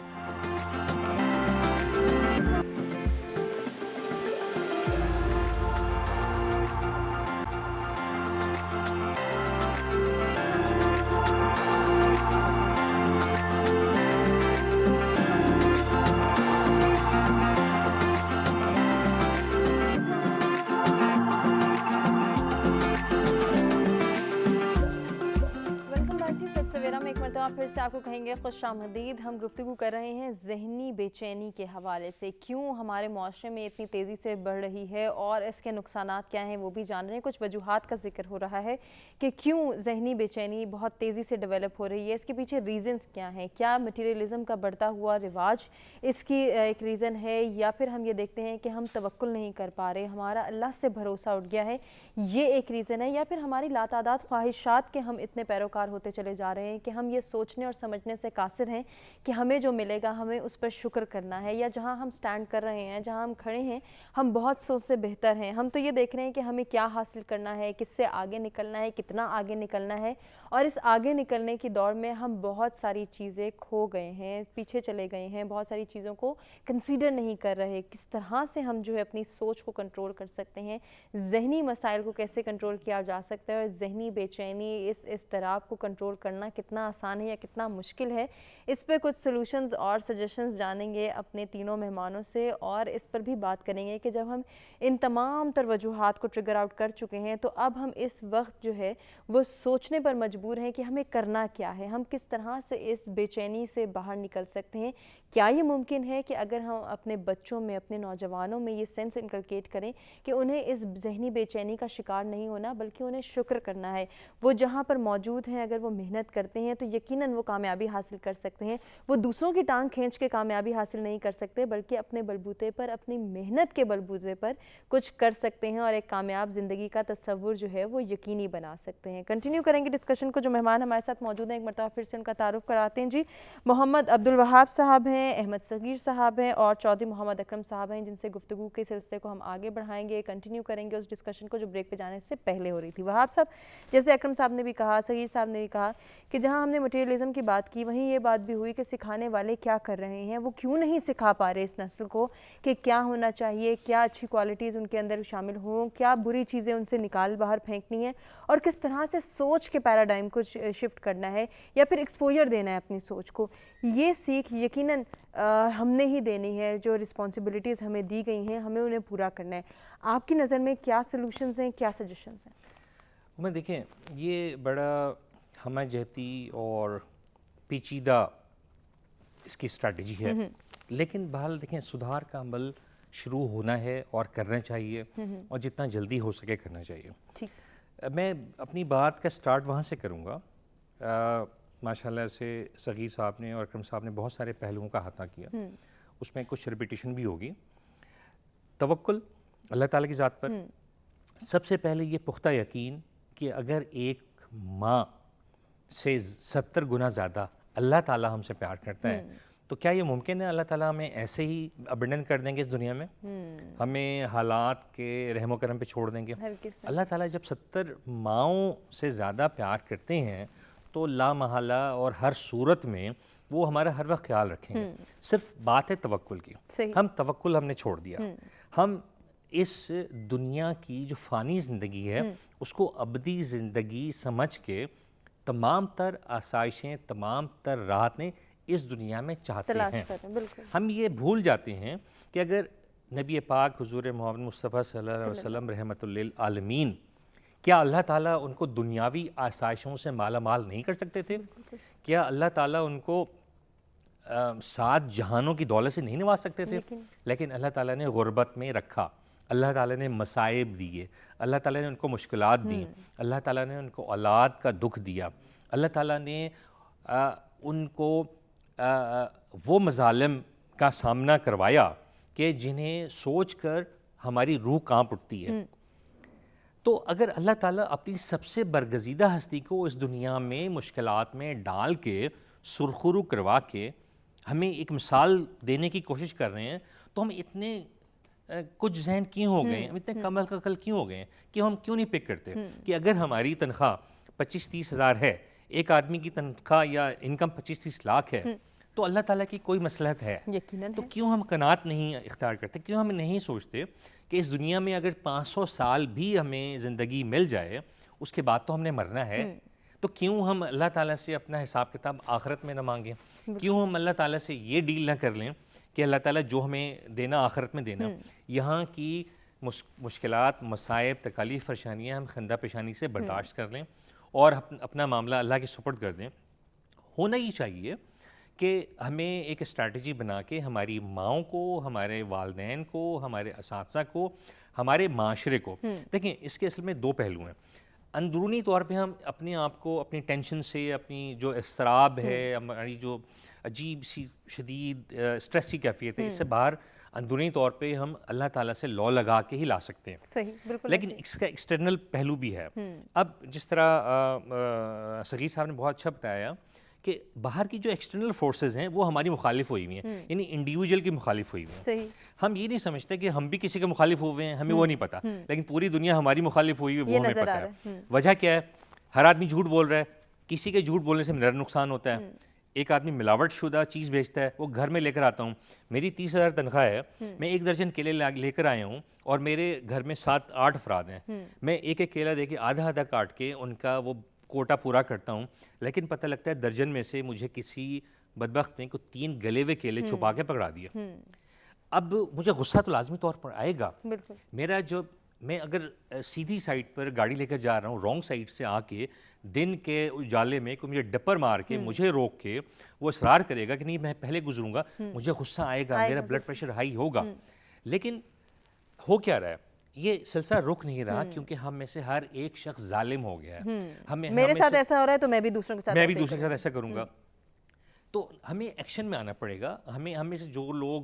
پھر سے آپ کو کہیں گے خوش آمدید. ہم گفتگو کر رہے ہیں ذہنی بے چینی کے حوالے سے, کیوں ہمارے معاشرے میں اتنی تیزی سے بڑھ رہی ہے اور اس کے نقصانات کیا ہیں وہ بھی جان رہے ہیں. کچھ وجوہات کا ذکر ہو رہا ہے کہ کیوں ذہنی بے چینی بہت تیزی سے ڈیولپ ہو رہی ہے, اس کے پیچھے ریزنز کیا ہیں. کیا مٹیریلزم کا بڑھتا ہوا رواج اس کی ایک ریزن ہے, یا پھر ہم یہ دیکھتے ہیں کہ ہم توکل نہیں کر پا رہے, ہمارا اللہ سے بھروسہ اٹھ گیا ہے, یہ ایک ریزن ہے, یا پھر ہماری لاتعداد خواہشات کے ہم اتنے پیروکار ہوتے چلے جا رہے ہیں کہ ہم یہ سوچنے اور سمجھنے سے قاصر ہیں کہ ہمیں جو ملے گا ہمیں اس پر شکر کرنا ہے, یا جہاں ہم سٹینڈ کر رہے ہیں, جہاں ہم کھڑے ہیں, ہم بہت سو سے بہتر ہیں. ہم تو یہ دیکھ رہے ہیں کہ ہمیں کیا حاصل کرنا ہے, کس سے آگے نکلنا ہے, کتنا آگے نکلنا ہے, اور اس آگے نکلنے کی دوڑ میں ہم بہت ساری چیزیں کھو گئے ہیں, پیچھے چلے گئے ہیں, بہت ساری چیزوں کو کنسیڈر نہیں کر رہے. کس طرح سے ہم جو ہے اپنی سوچ کو کنٹرول کر سکتے ہیں, ذہنی مسائل کو کیسے کنٹرول کیا جا سکتا ہے, اور ذہنی بے چینی, اس اضطراب کو کنٹرول کرنا کتنا آسان ہے یا کتنا مشکل ہے, اس پہ کچھ سلوشنز اور سجیشنز جانیں گے اپنے تینوں مہمانوں سے, اور اس پر بھی بات کریں گے کہ جب ہم ان تمام تر وجوہات کو ٹریگر آؤٹ کر چکے ہیں تو اب ہم اس وقت جو ہے وہ سوچنے پر مجبور ہیں کہ ہمیں کرنا کیا ہے, ہم کس طرح سے اس بے چینی سے باہر نکل سکتے ہیں. کیا یہ ممکن ہے کہ اگر ہم اپنے بچوں میں, اپنے نوجوانوں میں یہ سینس انکلکیٹ کریں کہ انہیں اس ذہنی بے چینی کا شکار نہیں ہونا بلکہ انہیں شکر کرنا ہے, وہ جہاں پر موجود ہیں اگر وہ محنت کرتے ہیں تو یقیناً وہ کامیابی حاصل کر سکتے ہیں. وہ دوسروں کی ٹانگ کھینچ کے کامیابی حاصل نہیں کر سکتے بلکہ اپنے بلبوتے پر, اپنی محنت کے بلبوتے پر کچھ کر سکتے ہیں اور ایک کامیاب زندگی کا تصور جو ہے وہ یقینی بنا سکتے ہیں. کنٹینیو کریں گے ڈسکشن کو. جو مہمان ہمارے ساتھ موجود ہیں ایک مرتبہ پھر سے ان کا تعارف کراتے ہیں. جی, محمد عبدالوہاب صاحب ہیں, احمد صغیر صاحب ہیں اور چودھری محمد اکرم صاحب ہیں, جن سے گفتگو کے سلسلے کو ہم آگے بڑھائیں گے, کنٹینیو کریں گے اس ڈسکشن کو جو بریک پہ جانے سے پہلے ہو رہی تھی. وہاب صاحب, جیسے اکرم صاحب نے بھی کہا, صغیر صاحب نے بھی کہا کہ جہاں ہم نے مٹیریلزم کی بات کی وہیں یہ بات بھی ہوئی کہ سکھانے والے کیا کر رہے ہیں, وہ کیوں نہیں سکھا پا رہے اس نسل کو کہ کیا ہونا چاہیے, کیا اچھی کوالٹیز ان کے اندر شامل ہوں, کیا بری چیزیں ان سے نکال باہر پھینکنی ہیں اور کس طرح سے سوچ کے پیراڈائم کو شفٹ کرنا ہے یا پھر ایکسپوجر دینا ہے اپنی سوچ کو. یہ سیکھ یقیناً ہم نے ہی دینی ہے. جو رسپانسبلٹیز ہمیں دی گئی ہیں ہمیں انہیں پورا کرنا ہے. آپ کی نظر میں کیا سلوشنز ہیں, کیا سجیشنز ہیں؟ میں دیکھیں, یہ بڑا ہمہ جہتی اور پیچیدہ اس کی اسٹریٹجی ہے, لیکن بہرحال دیکھیں سدھار کا عمل شروع ہونا ہے اور کرنا چاہیے اور جتنا جلدی ہو سکے کرنا چاہیے. میں اپنی بات کا سٹارٹ وہاں سے کروں گا. ماشاءاللہ سے صغیر صاحب نے اور اکرم صاحب نے بہت سارے پہلوؤں کا احاطہ کیا, اس میں کچھ ریپیٹیشن بھی ہوگی. توکل اللہ تعالیٰ کی ذات پر, سب سے پہلے یہ پختہ یقین کہ اگر ایک ماں سے 70 گنا زیادہ اللہ تعالیٰ ہم سے پیار کرتا ہے تو کیا یہ ممکن ہے اللہ تعالیٰ ہمیں ایسے ہی ابنڈن کر دیں گے اس دنیا میں, ہمیں حالات کے رحم و کرم پہ چھوڑ دیں گے؟ اللہ تعالیٰ جب 70 ماؤں سے زیادہ پیار کرتے ہیں تو لا محالہ اور ہر صورت میں وہ ہمارا ہر وقت خیال رکھیں گے. صرف بات ہے توکل کی, ہم توکل ہم نے چھوڑ دیا. ہم اس دنیا کی جو فانی زندگی ہے اس کو ابدی زندگی سمجھ کے تمام تر آسائشیں, تمام تر راحتیں اس دنیا میں چاہتے ہیں. ہم یہ بھول جاتے ہیں کہ اگر نبی پاک حضور محمد مصطفیٰ صلی اللہ علیہ وسلم رحمۃ للعالمین, کیا اللہ تعالیٰ ان کو دنیاوی آسائشوں سے مالا مال نہیں کر سکتے تھے؟ کیا اللہ تعالیٰ ان کو 7 جہانوں کی دولت سے نہیں نواز سکتے تھے؟ لیکن اللہ تعالیٰ نے غربت میں رکھا, اللہ تعالیٰ نے مصائب دیے, اللہ تعالیٰ نے ان کو مشکلات دیں, اللہ تعالیٰ نے ان کو اولاد کا دکھ دیا, اللہ تعالیٰ نے ان کو وہ مظالم کا سامنا کروایا کہ جنہیں سوچ کر ہماری روح کانپ اٹھتی ہے. تو اگر اللہ تعالیٰ اپنی سب سے برگزیدہ ہستی کو اس دنیا میں مشکلات میں ڈال کے سرخرو کروا کے ہمیں ایک مثال دینے کی کوشش کر رہے ہیں تو ہم اتنے کچھ ذہن کیوں ہو گئے ہیں, ہم اتنے کم عقل کیوں ہو گئے ہیں کہ ہم کیوں نہیں پک کرتے کہ اگر ہماری تنخواہ 25-30 ہزار ہے, ایک آدمی کی تنخواہ یا انکم 25-30 لاکھ ہے, تو اللہ تعالیٰ کی کوئی مصلحت ہے, تو کیوں ہم قناعت نہیں اختیار کرتے؟ کیوں ہم نہیں سوچتے کہ اس دنیا میں اگر 500 سال بھی ہمیں زندگی مل جائے اس کے بعد تو ہم نے مرنا ہے, تو کیوں ہم اللہ تعالیٰ سے اپنا حساب کتاب آخرت میں نہ مانگیں؟ کیوں ہم اللہ تعالیٰ سے یہ ڈیل نہ کر لیں کہ اللہ تعالیٰ جو ہمیں دینا آخرت میں دینا, یہاں کی مشکلات, مصائب, تکالیف, پریشانیاں ہم خندہ پیشانی سے برداشت کر لیں اور اپنا معاملہ اللہ کے سپرد کر دیں. ہونا ہی چاہیے کہ ہمیں ایک اسٹریٹجی بنا کے ہماری ماؤں کو, ہمارے والدین کو, ہمارے اساتذہ کو, ہمارے معاشرے کو, دیکھیں اس کے اصل میں 2 پہلو ہیں. اندرونی طور پہ ہم اپنے آپ کو اپنی ٹینشن سے, اپنی جو اضطراب ہے, ہماری جو عجیب سی شدید اسٹریس کی کیفیت ہے, اس سے باہر اندرونی طور پہ ہم اللہ تعالیٰ سے لو لگا کے ہی لا سکتے ہیں. صحیح, بالکل. لیکن اس کا ایکسٹرنل پہلو بھی ہے. اب جس طرح صغیر صاحب نے بہت اچھا بتایا کہ باہر کی جو ایکسٹرنل فورسز ہیں وہ ہماری مخالف ہوئی ہوئی ہیں, یعنی انڈیویجول کی مخالف ہوئی ہوئی ہیں. ہم یہ نہیں سمجھتے کہ ہم بھی کسی کے مخالف ہوئے ہیں, ہمیں وہ نہیں پتہ, لیکن پوری دنیا ہماری مخالف ہوئی ہوئی وہ ہمیں پتہ ہے. وجہ کیا ہے؟ ہر آدمی جھوٹ بول رہا ہے, کسی کے جھوٹ بولنے سے میرا نقصان ہوتا ہے. ایک آدمی ملاوٹ شدہ چیز بیچتا ہے, وہ گھر میں لے کر آتا ہوں, میری 30,000 تنخواہ ہے, میں 1 درجن کیلے لے کر آیا ہوں اور میرے گھر میں 7-8 افراد ہیں, میں ایک کیلا دے کے آدھا کاٹ کے ان کا وہ کوٹا پورا کرتا ہوں, لیکن پتہ لگتا ہے درجن میں سے مجھے کسی بدبخت نے 3 گلے ہوئے کیلے چھپا کے پکڑا دیے. اب مجھے غصہ تو لازمی طور پر آئے گا. میرا جو میں اگر سیدھی سائڈ پر گاڑی لے کر جا رہا ہوں, رانگ سائڈ سے آ کے دن کے اجالے میں کوئی مجھے ڈپر مار کے مجھے روک کے وہ اصرار کرے گا کہ نہیں میں پہلے گزروں گا, مجھے غصہ آئے گا, میرا بلڈ پریشر ہائی ہوگا. لیکن ہو کیا رہا ہے یہ سلسلہ رک نہیں رہا کیونکہ ہم میں سے ہر ایک شخص ظالم ہو گیا ہے. میرے ساتھ ایسا ہو رہا ہے تو میں بھی دوسروں کے ساتھ میں بھی دوسروں کے ساتھ ایسا کروں گا. تو ہمیں ایکشن میں آنا پڑے گا. ہمیں سے جو لوگ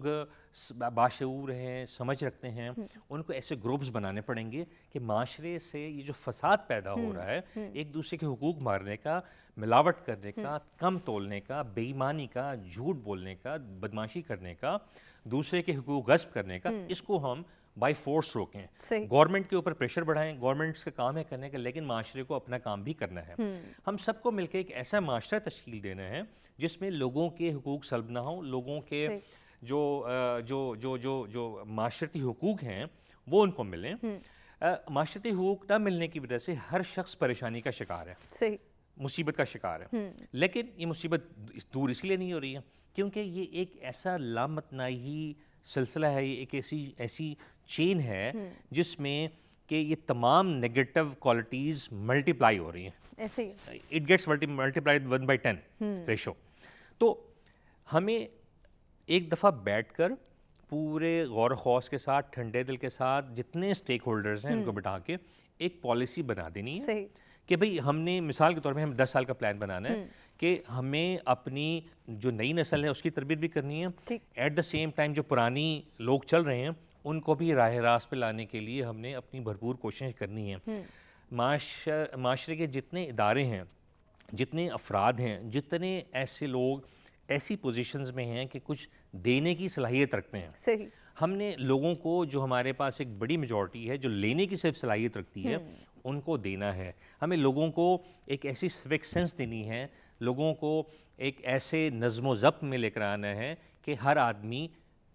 باشعور ہیں, سمجھ رکھتے ہیں, ان کو ایسے گروپس بنانے پڑیں گے کہ معاشرے سے یہ جو فساد پیدا ہو رہا ہے, ایک دوسرے کے حقوق مارنے کا, ملاوٹ کرنے کا, کم تولنے کا, بے ایمانی کا, جھوٹ بولنے کا, بدماشی کرنے کا, دوسرے کے حقوق غصب کرنے کا, اس کو ہم بائی فورس روکیں. گورنمنٹ کے اوپر پریشر بڑھائیں, گورنمنٹس کا کام ہے کرنے کا, لیکن معاشرے کو اپنا کام بھی کرنا ہے. ہم سب کو مل کے ایک ایسا معاشرہ تشکیل دینا ہے جس میں لوگوں کے حقوق سلب نہ ہوں, لوگوں کے جو معاشرتی حقوق ہیں وہ ان کو ملیں. معاشرتی حقوق نہ ملنے کی وجہ سے ہر شخص پریشانی کا شکار ہے, مصیبت کا شکار ہے. لیکن یہ مصیبت دور اس لیے نہیں ہو رہی ہے کیونکہ یہ ایک ایسا لامتناہی سلسلہ ہے, یہ ایک ایسی چین ہے جس میں کہ یہ تمام نیگیٹو کوالٹیز ملٹیپلائی ہو رہی ہیں. It gets multiplied 1/10 ratio. تو ہمیں ایک دفعہ بیٹھ کر پورے غور و خوض کے ساتھ, ٹھنڈے دل کے ساتھ, جتنے اسٹیک ہولڈرز ہیں ان کو بٹھا کے ایک پالیسی بنا دینی ہے کہ بھئی ہم نے مثال کے طور پہ ہم 10 سال کا پلان بنانا ہے کہ ہمیں اپنی جو نئی نسل ہے اس کی تربیت بھی کرنی ہے, ایٹ دا سیم ٹائم جو پرانی لوگ چل رہے ہیں ان کو بھی راہ راست پہ لانے کے لیے ہم نے اپنی بھرپور کوشش کرنی ہے. معاشرے کے جتنے ادارے ہیں, جتنے افراد ہیں, جتنے ایسے لوگ ایسی پوزیشنز میں ہیں کہ کچھ دینے کی صلاحیت رکھتے ہیں, ہم نے لوگوں کو, جو ہمارے پاس ایک بڑی میجورٹی ہے جو لینے کی صرف صلاحیت رکھتی ہے, ان کو دینا ہے. ہمیں لوگوں کو ایک ایسی سوک سینس دینی ہے, لوگوں کو ایک ایسے نظم و ضبط میں لے کر آنا ہے کہ ہر آدمی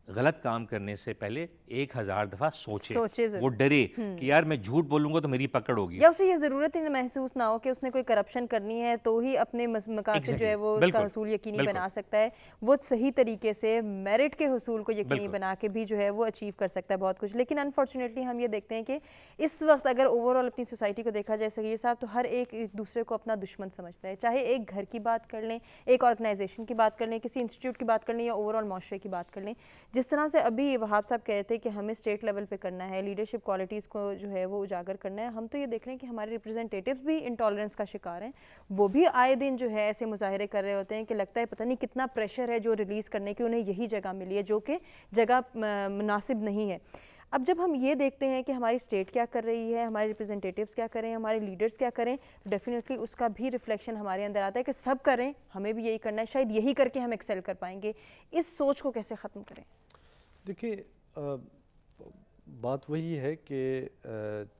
غلط کام کرنے سے پہلے 1000 دفعہ سوچے, وہ ڈرے کہ یار میں جھوٹ بولوں گا تو میری پکڑ ہوگی, یا اسے یہ ضرورت ہی محسوس نہ ہو کہ اس نے کوئی کرپشن کرنی ہے تو ہی اپنے مقاصد جو ہے وہ اس کا حصول یقینی بنا سکتا ہے. وہ صحیح طریقے سے میرٹ کے حصول کو یقینی بنا کے بھی جو ہے وہ اچیو کر سکتا ہے بہت کچھ. لیکن انفارچونیٹلی ہم یہ دیکھتے ہیں کہ اس وقت اگر اوور آل اپنی سوسائٹی کو دیکھا جائے صغیر صاحب, تو ہر ایک دوسرے کو اپنا دشمن سمجھتا ہے. چاہے ایک گھر کی بات کر لیں, ایک آرگنائزیشن کی بات کر لیں, کسی انسٹیٹیوٹ کی بات کر لیں, یا اوور آل معاشرے کی بات کر لیں. جس طرح سے ابھی وہاب صاحب کہتے تھے کہ ہمیں اسٹیٹ لیول پہ کرنا ہے, لیڈرشپ کوالٹیز کو جو ہے وہ اجاگر کرنا ہے, ہم تو یہ دیکھ رہے ہیں کہ ہمارے ریپرزنٹیٹیوز بھی انٹالرنس کا شکار ہیں. وہ بھی آئے دن جو ہے ایسے مظاہرے کر رہے ہوتے ہیں کہ لگتا ہے پتہ نہیں کتنا پریشر ہے جو ریلیز کرنے کی, انہیں یہی جگہ ملی ہے جو کہ جگہ مناسب نہیں ہے. اب جب ہم یہ دیکھتے ہیں کہ ہماری اسٹیٹ کیا کر رہی ہے, ہمارے ریپرزنٹیٹیوز کیا کریں, ہمارے لیڈرز کیا کریں, تو ڈیفینیٹلی اس کا بھی ریفلیکشن ہمارے اندر آتا ہے کہ سب کریں, ہمیں بھی یہی کرنا ہے, شاید یہی کر کے ہم ایکسل کر پائیں گے. اس سوچ کو کیسے ختم کریں؟ دیکھیے بات وہی ہے کہ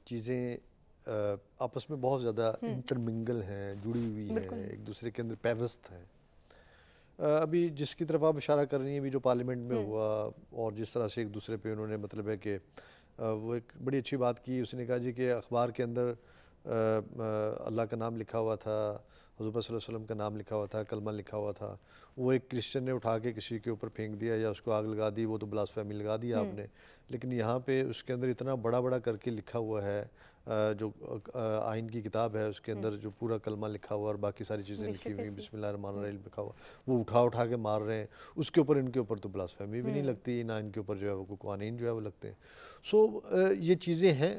چیزیں آپس میں بہت زیادہ انٹرمنگل ہیں, جڑی ہوئی ہیں, ایک دوسرے کے اندر پیوست ہیں. ابھی جس کی طرف آپ اشارہ کر رہی ہیں, ابھی جو پارلیمنٹ میں ہوا اور جس طرح سے ایک دوسرے پہ انہوں نے مطلب ہے کہ وہ ایک بڑی اچھی بات کی, اس نے کہا جی کہ اخبار کے اندر اللہ کا نام لکھا ہوا تھا, حضور صلی اللہ علیہ وسلم کا نام لکھا ہوا تھا, کلمہ لکھا ہوا تھا, وہ ایک کرسچن نے اٹھا کے کسی کے اوپر پھینک دیا یا اس کو آگ لگا دی, وہ تو بلاسفیمی لگا دیا آپ نے. لیکن یہاں پہ اس کے اندر اتنا بڑا بڑا کر کے لکھا ہوا ہے, جو آئین کی کتاب ہے اس کے اندر جو پورا کلمہ لکھا ہوا اور باقی ساری چیزیں لکھی ہوئی ہیں, بسم اللہ الرحمن الرحیم لکھا ہوا, وہ اٹھا کے مار رہے ہیں. اس کے اوپر ان کے اوپر تو بلاسفیمی بھی نہیں لگتی, نہ ان کے اوپر جو ہے وہ قوانین جو ہے وہ لگتے ہیں. سو یہ چیزیں ہیں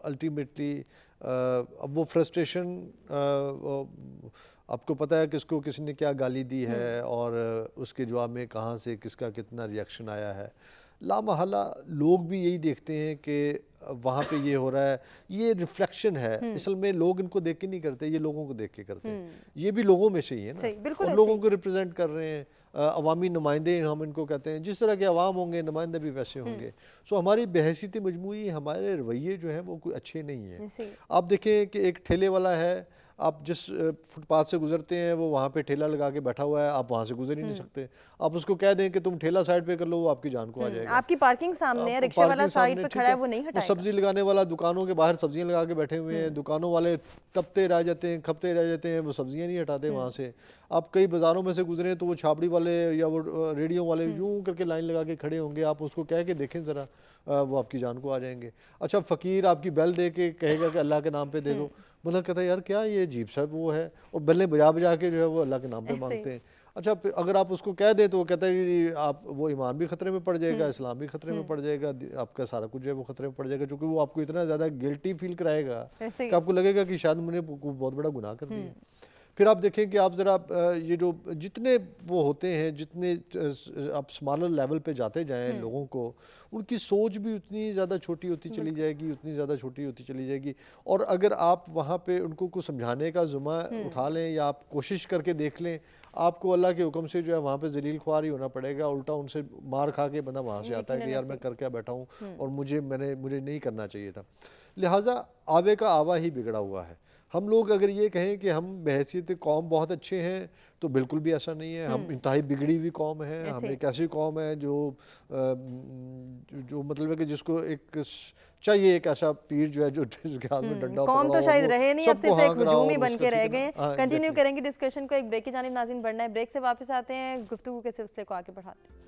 الٹیمیٹلی. اب وہ فرسٹریشن آپ کو پتہ ہے کہ اس کو کسی نے کیا گالی دی ہے اور اس کے جواب میں کہاں سے کس کا کتنا ریاکشن آیا ہے. لامحالہ لوگ بھی یہی دیکھتے ہیں کہ وہاں پہ یہ ہو رہا ہے, یہ ریفلیکشن ہے. اصل میں لوگ ان کو دیکھ کے نہیں کرتے, یہ لوگوں کو دیکھ کے کرتے ہیں. یہ بھی لوگوں میں سے ہی ہے نا, اور لوگوں کو ریپرزینٹ کر رہے ہیں. عوامی نمائندے ہم ان کو کہتے ہیں, جس طرح کے عوام ہوں گے نمائندے بھی ویسے ہوں گے. سو ہماری بحیثیت مجموعی ہمارے رویے جو ہیں وہ کوئی اچھے نہیں ہیں. آپ دیکھیں کہ ایک ٹھیلے والا ہے, آپ جس فٹ پاتھ سے گزرتے ہیں وہ وہاں پہ ٹھیلا لگا کے بیٹھا ہوا ہے, آپ وہاں سے گزر ہی نہیں سکتے. آپ اس کو کہہ دیں کہ تم ٹھیلا سائڈ پہ کر لو, وہ آپ کی جان کو آ جائے گا. آپ کی پارکنگ سامنے ہے, رکشے والا سائڈ پہ کھڑا ہے, وہ نہیں ہٹائے گا. سبزی لگانے والا دکانوں کے باہر سبزیاں لگا کے بیٹھے ہوئے ہیں, دکانوں والے تپتے رہ جاتے ہیں, کھپتے رہ جاتے ہیں, وہ سبزیاں نہیں ہٹاتے وہاں سے. آپ کئی بازاروں میں سے گزریں تو وہ چھاپڑی والے یا وہ ریڈیو والے یوں کر کے لائن لگا کے کھڑے ہوں گے. آپ اس کو کہہ کے دیکھیں ذرا, وہ آپ کی جان کو آ جائیں گے. اچھا فقیر آپ کی بیل دے کے کہے گا کہ اللہ کے نام پہ دے دو, بندہ کہتا ہے یار کیا یہ عجیب سا وہ ہے, اور بلے بجا بجا کے جو ہے وہ اللہ کے نام پہ مانگتے ہیں. اچھا اگر آپ اس کو کہہ دیں تو وہ کہتا ہے کہ آپ وہ ایمان بھی خطرے میں پڑ جائے گا, اسلام بھی خطرے میں پڑ جائے گا, آپ کا سارا کچھ جو ہے وہ خطرے میں پڑ جائے گا, کیونکہ وہ آپ کو اتنا زیادہ گلٹی فیل کرائے گا کہ آپ کو لگے گا کہ شاید میں نے بہت بڑا گناہ کر دیا. پھر آپ دیکھیں کہ آپ ذرا یہ جو جتنے وہ ہوتے ہیں, جتنے آپ سمالر لیول پہ جاتے جائیں لوگوں کو, ان کی سوچ بھی اتنی زیادہ چھوٹی ہوتی چلی جائے گی, اتنی زیادہ چھوٹی ہوتی چلی جائے گی. اور اگر آپ وہاں پہ ان کو کچھ سمجھانے کا ذمہ اٹھا لیں یا آپ کوشش کر کے دیکھ لیں, آپ کو اللہ کے حکم سے جو ہے وہاں پہ ذلیل خوار ہی ہونا پڑے گا. الٹا ان سے مار کھا کے بندہ وہاں سے آتا ہے کہ یار میں کر کے بیٹھا ہوں اور مجھے نہیں کرنا چاہیے تھا. لہٰذا آوے کا آوا ہی بگڑا ہوا ہے. ہم لوگ اگر یہ کہیں کہ ہم بحیثیت قوم بہت اچھے ہیں تو بالکل بھی ایسا نہیں ہے. ہم انتہائی بگڑی ہوئی قوم ہے. ہم ایک ایسی قوم ہے جو مطلب ہے کہ جس کو ایک چاہیے ایک ایسا پیر جو ہے جو جس کے ہاتھ میں ڈنڈا پکڑا ہو. قوم تو شاید رہے نہیں, اب صرف ایک ہجوم ہی بن کے رہ گئے ہیں. کنٹینیو کریں گے ڈسکشن کو, ایک بریک کی جانب ناظرین بڑھنا ہے. بریک سے واپس آتے ہیں, گفتگو کے سلسلے کو آگے بڑھاتے ہیں.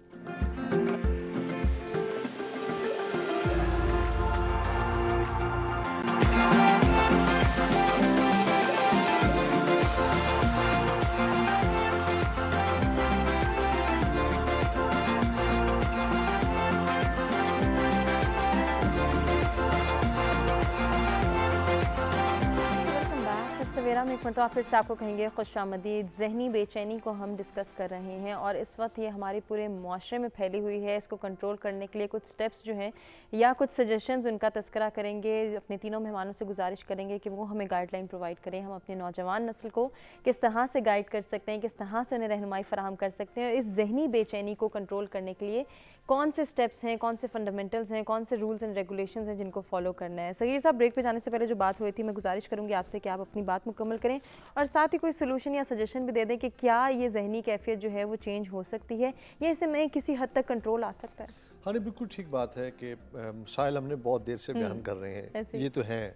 سویرا میں ایک مرتبہ پھر سے آپ کو کہیں گے خوش آمدید. ذہنی بے چینی کو ہم ڈسکس کر رہے ہیں اور اس وقت یہ ہمارے پورے معاشرے میں پھیلی ہوئی ہے. اس کو کنٹرول کرنے کے لیے کچھ سٹیپس جو ہیں یا کچھ سجیشنز ان کا تذکرہ کریں گے. اپنے تینوں مہمانوں سے گزارش کریں گے کہ وہ ہمیں گائیڈ لائن پرووائڈ کریں. ہم اپنے نوجوان نسل کو کس طرح سے گائیڈ کر سکتے ہیں, کس طرح سے انہیں رہنمائی فراہم کر سکتے ہیں, اس ذہنی بے چینی کو کنٹرول کرنے کے لیے کون سے سٹیپس ہیں, کون سے فنڈامنٹلز ہیں, کون سے رولز اینڈ ریگولیشنز ہیں جن کو فالو کرنا ہے. صغیر صاحب, بریک پہ جانے سے پہلے جو بات ہوئی تھی میں گزارش کروں گی آپ سے کہ آپ اپنی بات مکمل کریں اور ساتھ ہی کوئی سلوشن یا سجیشن بھی دے دیں کہ کیا یہ ذہنی کیفیت جو ہے وہ چینج ہو سکتی ہے یا اسے میں کسی حد تک کنٹرول آ سکتا ہے. ہاں بالکل ٹھیک بات ہے کہ مسائل ہم نے بہت دیر سے بیان کر رہے ہیں, یہ تو ہیں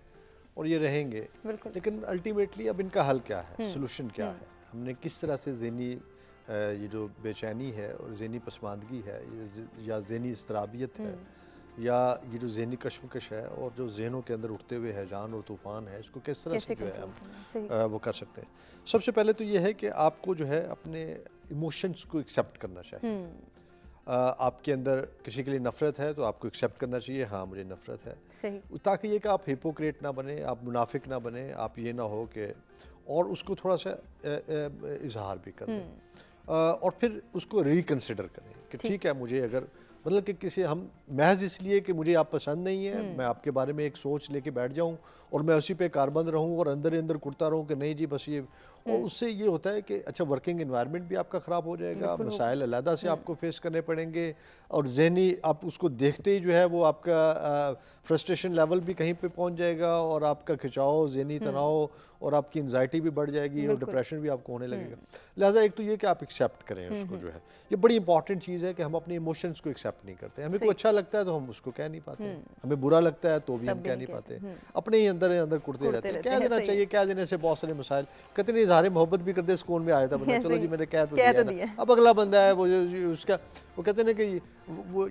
اور یہ رہیں گے, لیکن الٹیمیٹلی اب ان کا حل کیا ہے, سلوشن کیا ہے, ہم نے کس طرح سے ذہنی یہ جو بے چینی ہے اور ذہنی پسماندگی ہے یا ذہنی اضطرابیت ہے یا یہ جو ذہنی کشمکش ہے اور جو ذہنوں کے اندر اٹھتے ہوئے ہیجان اور طوفان ہے, اس کو کس طرح سے جو ہے ہم وہ کر سکتے ہیں. سب سے پہلے تو یہ ہے کہ آپ کو جو ہے اپنے ایموشنز کو ایکسیپٹ کرنا چاہیے. آپ کے اندر کسی کے لیے نفرت ہے تو آپ کو ایکسیپٹ کرنا چاہیے, ہاں مجھے نفرت ہے, تاکہ یہ کہ آپ ہیپوکریٹ نہ بنیں, آپ منافق نہ بنیں, آپ یہ نہ ہو کہ اور اس کو تھوڑا سا اظہار بھی کر دیں اور پھر اس کو ریکنسیڈر کریں کہ ٹھیک ہے مجھے اگر مطلب کہ کسی ہم محض اس لیے کہ مجھے آپ پسند نہیں ہے میں آپ کے بارے میں ایک سوچ لے کے بیٹھ جاؤں اور میں اسی پہ کاربند رہوں اور اندر اندر کرتا رہوں کہ نہیں جی بس یہ, اور اس سے یہ ہوتا ہے کہ اچھا ورکنگ انوائرمنٹ بھی آپ کا خراب ہو جائے گا, مسائل علیحدہ سے آپ کو فیس کرنے پڑیں گے اور ذہنی آپ اس کو دیکھتے ہی جو ہے وہ آپ کا فرسٹریشن لیول بھی کہیں پہ پہنچ جائے گا اور آپ کا کھچاؤ, ذہنی تناؤ اور آپ کی انزائٹی بھی بڑھ جائے گی اور ڈپریشن بھی آپ کو ہونے لگے گا. لہٰذا ایک تو یہ کہ آپ ایکسیپٹ کریں اس کو, جو ہے یہ بڑی امپورٹنٹ چیز ہے کہ ہم اپنے ایموشنز کو ایکسیپٹ نہیں کرتے. ہمیں کوئی اچھا لگتا ہے تو ہم اس کو کہہ نہیں پاتے, ہمیں برا لگتا ہے تو بھی ہم کہہ نہیں پاتے, اپنے ہی اندر کرتے رہتے ہیں. کہہ دینا چاہیے, کہہ دینے سے بہت سارے مسائل کہتے ہیں اظہار محبت بھی کرتے سکون میں آیا تھا بندہ, چلو جی میں نے کہہ تو دیا, اب اگلا بندہ ہے وہ اس کا وہ کہتے ہیں کہ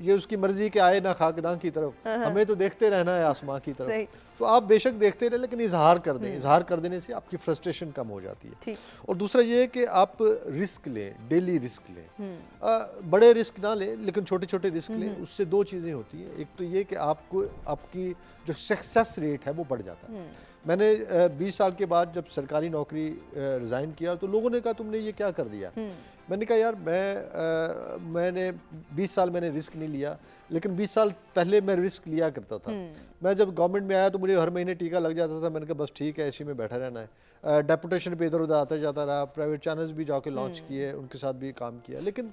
یہ اس کی مرضی کہ آئے نہ خاکداں کی طرف, ہمیں تو دیکھتے رہنا ہے آسمان کی طرف. تو آپ بے شک دیکھتے رہیں لیکن اظہار کر دیں, اظہار کر دینے سے آپ کی فرسٹریشن کم ہو جاتی ہے. اور دوسرا یہ ہے کہ آپ رسک لیں, ڈیلی رسک لیں, بڑے رسک نہ لیں لیکن چھوٹے چھوٹے رسک لیں. اس سے دو چیزیں ہوتی ہیں, ایک تو یہ کہ آپ کو آپ کی جو سکسیس ریٹ ہے وہ بڑھ جاتا ہے. میں نے 20 سال کے بعد جب سرکاری نوکری ریزائن کیا تو لوگوں نے کہا تم نے یہ کیا کر دیا. میں نے کہا یار میں نے 20 سال میں نے رسک نہیں لیا, لیکن 20 سال پہلے میں رسک لیا کرتا تھا. میں جب گورنمنٹ میں آیا تو مجھے ہر مہینے ٹیکہ لگ جاتا تھا. میں نے کہا بس ٹھیک ہے اسی میں بیٹھا رہنا ہے. ڈیپوٹیشن پہ ادھر ادھر آتا جاتا رہا, پرائیویٹ چینلز بھی جا کے لانچ کیے, ان کے ساتھ بھی کام کیا, لیکن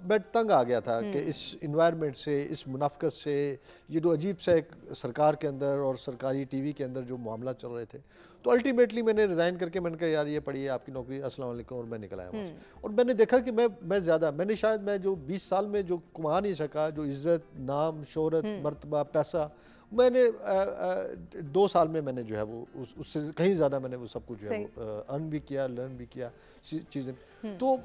میں تنگ آ گیا تھا کہ اس انوائرمنٹ سے, اس منافقت سے, یہ جو عجیب سا ایک سرکار کے اندر اور سرکاری ٹی وی کے اندر جو معاملات چل رہے تھے. تو الٹیمیٹلی میں نے ریزائن کر کے میں نے کہا یار یہ پڑھیے آپ کی نوکری, السلام علیکم, اور میں نکل آیا وہاں سے. اور میں نے دیکھا کہ میں نے شاید میں جو 20 سال میں جو کما نہیں سکا, جو عزت, نام, شہرت, مرتبہ, پیسہ, میں نے 2 سال میں نے جو ہے وہ اس سے کہیں زیادہ میں نے وہ سب کچھ جو ہے وہ ارن بھی کیا, لرن بھی کیا چیزیں. تو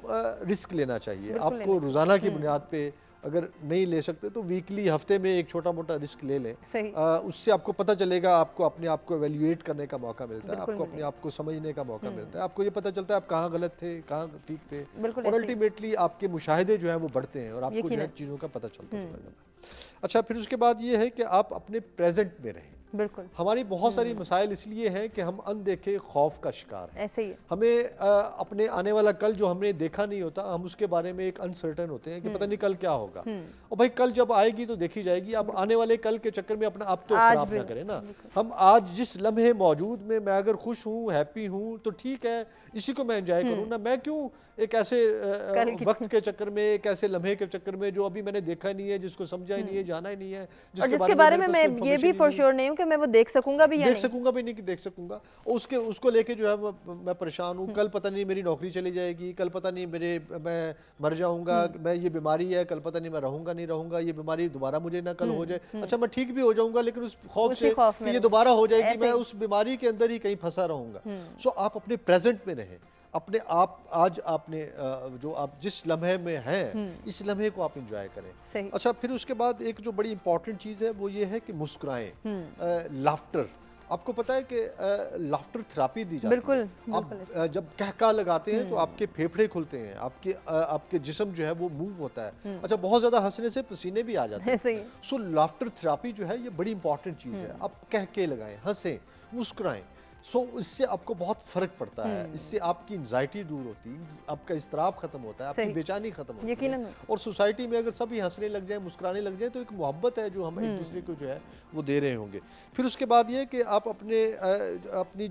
رسک لینا چاہیے آپ کو روزانہ کی بنیاد پہ. اگر نہیں لے سکتے تو ویکلی ہفتے میں ایک چھوٹا موٹا رسک لے لیں. صحیح. اس سے آپ کو پتہ چلے گا, آپ کو اپنے آپ کو ایویلیویٹ کرنے کا موقع ملتا ہے, آپ کو اپنے آپ کو سمجھنے کا موقع ملتا ہے, آپ کو یہ پتہ چلتا ہے آپ کہاں غلط تھے کہاں ٹھیک تھے, اور الٹیمیٹلی آپ کے مشاہدے جو ہیں وہ بڑھتے ہیں اور آپ کو جو ہے چیزوں کا پتہ چلتا ہے. اچھا, پھر اس کے بعد یہ ہے کہ آپ اپنے پریزنٹ میں رہیں. بالکل. ہماری بہت ساری مسائل اس لیے ہیں کہ ہم اندیکھے خوف کا شکار ہیں. ایسے ہی ہمیں اپنے آنے والا کل جو ہم نے دیکھا نہیں ہوتا, ہم اس کے بارے میں ایک انسرٹن ہوتے ہیں کہ پتہ نہیں کل کیا ہوگا. اور بھائی کل جب آئے گی تو دیکھی جائے گی. اب آنے والے کل کے چکر میں اپنا آپ تو خراب نہ کریں نا. ہم آج جس لمحے موجود میں اگر خوش ہوں, ہیپی ہوں تو ٹھیک ہے, اسی کو میں انجوائے کروں نا. میں کیوں ایک ایسے وقت کے چکر میں, ایک ایسے لمحے کے چکر میں جو ابھی میں نے دیکھا نہیں ہے, جس کو سمجھا ہی نہیں ہے, جانا ہی نہیں ہے, جس کے بارے میں میں یہ بھی فور شیور نہیں ہوں کہ میں وہ دیکھ سکوں گا بھی یا نہیں. دیکھ سکوں گا بھی نہیں کہ دیکھ سکوں گا. اس کو لے کے جو ہے میں پریشان ہوں. کل پتہ نہیں میری نوکری چلی جائے گی, کل پتہ نہیں میں مر جاؤں گا, میں یہ بیماری ہے, کل پتہ نہیں میں رہوں گا نہیں رہوں گا, یہ بیماری دوبارہ مجھے نہ کل ہو جائے. اچھا, میں ٹھیک بھی ہو جاؤں گا لیکن اس خوف سے کہ یہ دوبارہ ہو جائے گی, میں اس بیماری کے اندر ہی کہیں پھنسا رہوں گا. سو آپ اپنے پریزنٹ میں رہیں, اپنے آپ آج آپ نے جو آپ جس لمحے میں ہیں اس لمحے کو آپ انجوائے کریں. اچھا, پھر اس کے بعد ایک جو بڑی امپورٹنٹ چیز ہے وہ یہ ہے کہ مسکرائیں. لافٹر, آپ کو پتہ ہے کہ لافٹر تھراپی دی جاتی ہے. آپ جب کہکا لگاتے ہیں تو آپ کے پھیپھڑے کھلتے ہیں, آپ کے جسم جو ہے وہ موو ہوتا ہے. اچھا, بہت زیادہ ہنسنے سے پسینے بھی آ جاتے ہیں. سو لافٹر تھراپی جو ہے یہ بڑی امپورٹنٹ چیز ہے. آپ کہکے لگائیں, ہنسیں, مسکرائیں. سو اس سے آپ کو بہت فرق پڑتا ہے. اس سے آپ کی انزائٹی دور ہوتی ہے, آپ کا اضطراب ختم ہوتا ہے, آپ کی بے چینی ختم ہوتی ہے. اور سوسائٹی میں اگر سبھی ہنسنے لگ جائیں, مسکرانے لگ جائیں تو ایک محبت ہے جو ہم ایک دوسرے کو جو ہے وہ دے رہے ہوں گے. پھر اس کے بعد یہ کہ آپ اپنی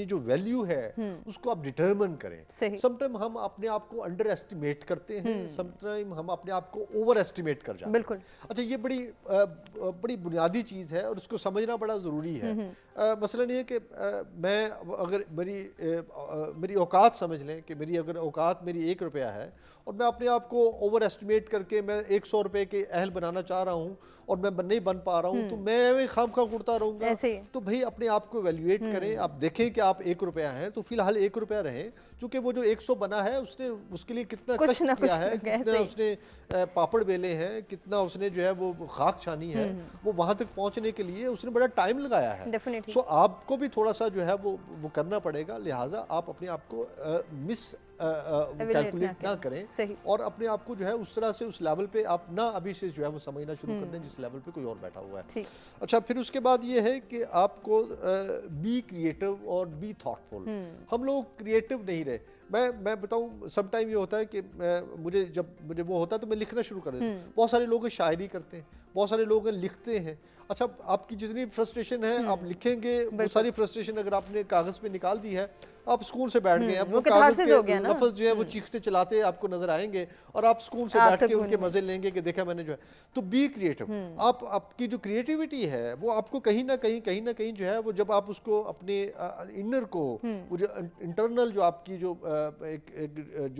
جو ویلیو ہے اس کو آپ ڈٹرمن کریں. سم ٹائم ہم اپنے آپ کو انڈر ایسٹیمیٹ کرتے ہیں, سم ٹائم ہم اپنے آپ کو اوور ایسٹیمیٹ کر جاتے ہیں. اچھا, یہ بڑی بنیادی چیز ہے اور اس کو سمجھنا بڑا ضروری ہے. مثلاً یہ کہ میں اگر میری اوقات سمجھ لیں کہ میری اگر اوقات میری 1 روپیہ ہے اور میں اپنے آپ کو اوور ایسٹیمیٹ کر کے میں 100 روپے کے اہل بنانا چاہ رہا ہوں اور میں نہیں بن پا رہا ہوں تو میں خام خواہ اڑتا رہوں گا. تو بھئی اپنے آپ کو ایویلیویٹ کریں, آپ دیکھیں کہ آپ 1 روپیہ ہیں تو فی الحال 1 روپیہ رہیں, چونکہ وہ جو 100 بنا ہے اس کے لیے کتنا کشٹ کیا ہے, کتنا اس نے پاپڑ بیلے ہیں, کتنا اس نے جو ہے وہ خاک چھانی ہے, وہ وہاں تک پہنچنے کے لیے اس نے بڑا ٹائم لگایا ہے. سو آپ کو بھی تھوڑا سا جو ہے وہ کرنا پڑے گا. لہٰذا آپ اپنے آپ کو مس کیلکولیٹ نہ کریں اور اپنے آپ کو جو ہے اس طرح سے اس لیول پہ آپ نہ ابھی سے جو ہے وہ سمجھنا شروع کر دیں جس لیول پہ کوئی اور بیٹھا ہوا ہے. اچھا, پھر اس کے بعد یہ ہے کہ آپ کو بی کریٹو اور بی تھاٹ فل. ہم لوگ کریٹو نہیں رہے. میں بتاؤں, سم ٹائم یہ ہوتا ہے کہ جب مجھے وہ ہوتا ہے تو میں لکھنا شروع کر دیتا ہوں. بہت سارے لوگ شاعری کرتے ہیں, بہت سارے لوگ لکھتے ہیں. اچھا, آپ کی جتنی فرسٹریشن ہے آپ لکھیں گے, وہ ساری فرسٹریشن اگر آپ نے کاغذ پہ نکال دی ہے, آپ سکون سے بیٹھ گئے, اب وہ کاغذ کے لفظ جو ہے وہ چیختے چلاتے آپ کو نظر آئیں گے اور آپ سکون سے بیٹھ کے ان کے مزے لیں گے کہ دیکھا میں نے جو ہے. تو بی کریٹو. آپ کی جو کریٹیوٹی ہے وہ آپ کو کہیں نہ کہیں جو ہے وہ جب آپ اس کو اپنے انر کو, وہ جو انٹرنل جو آپ کی جو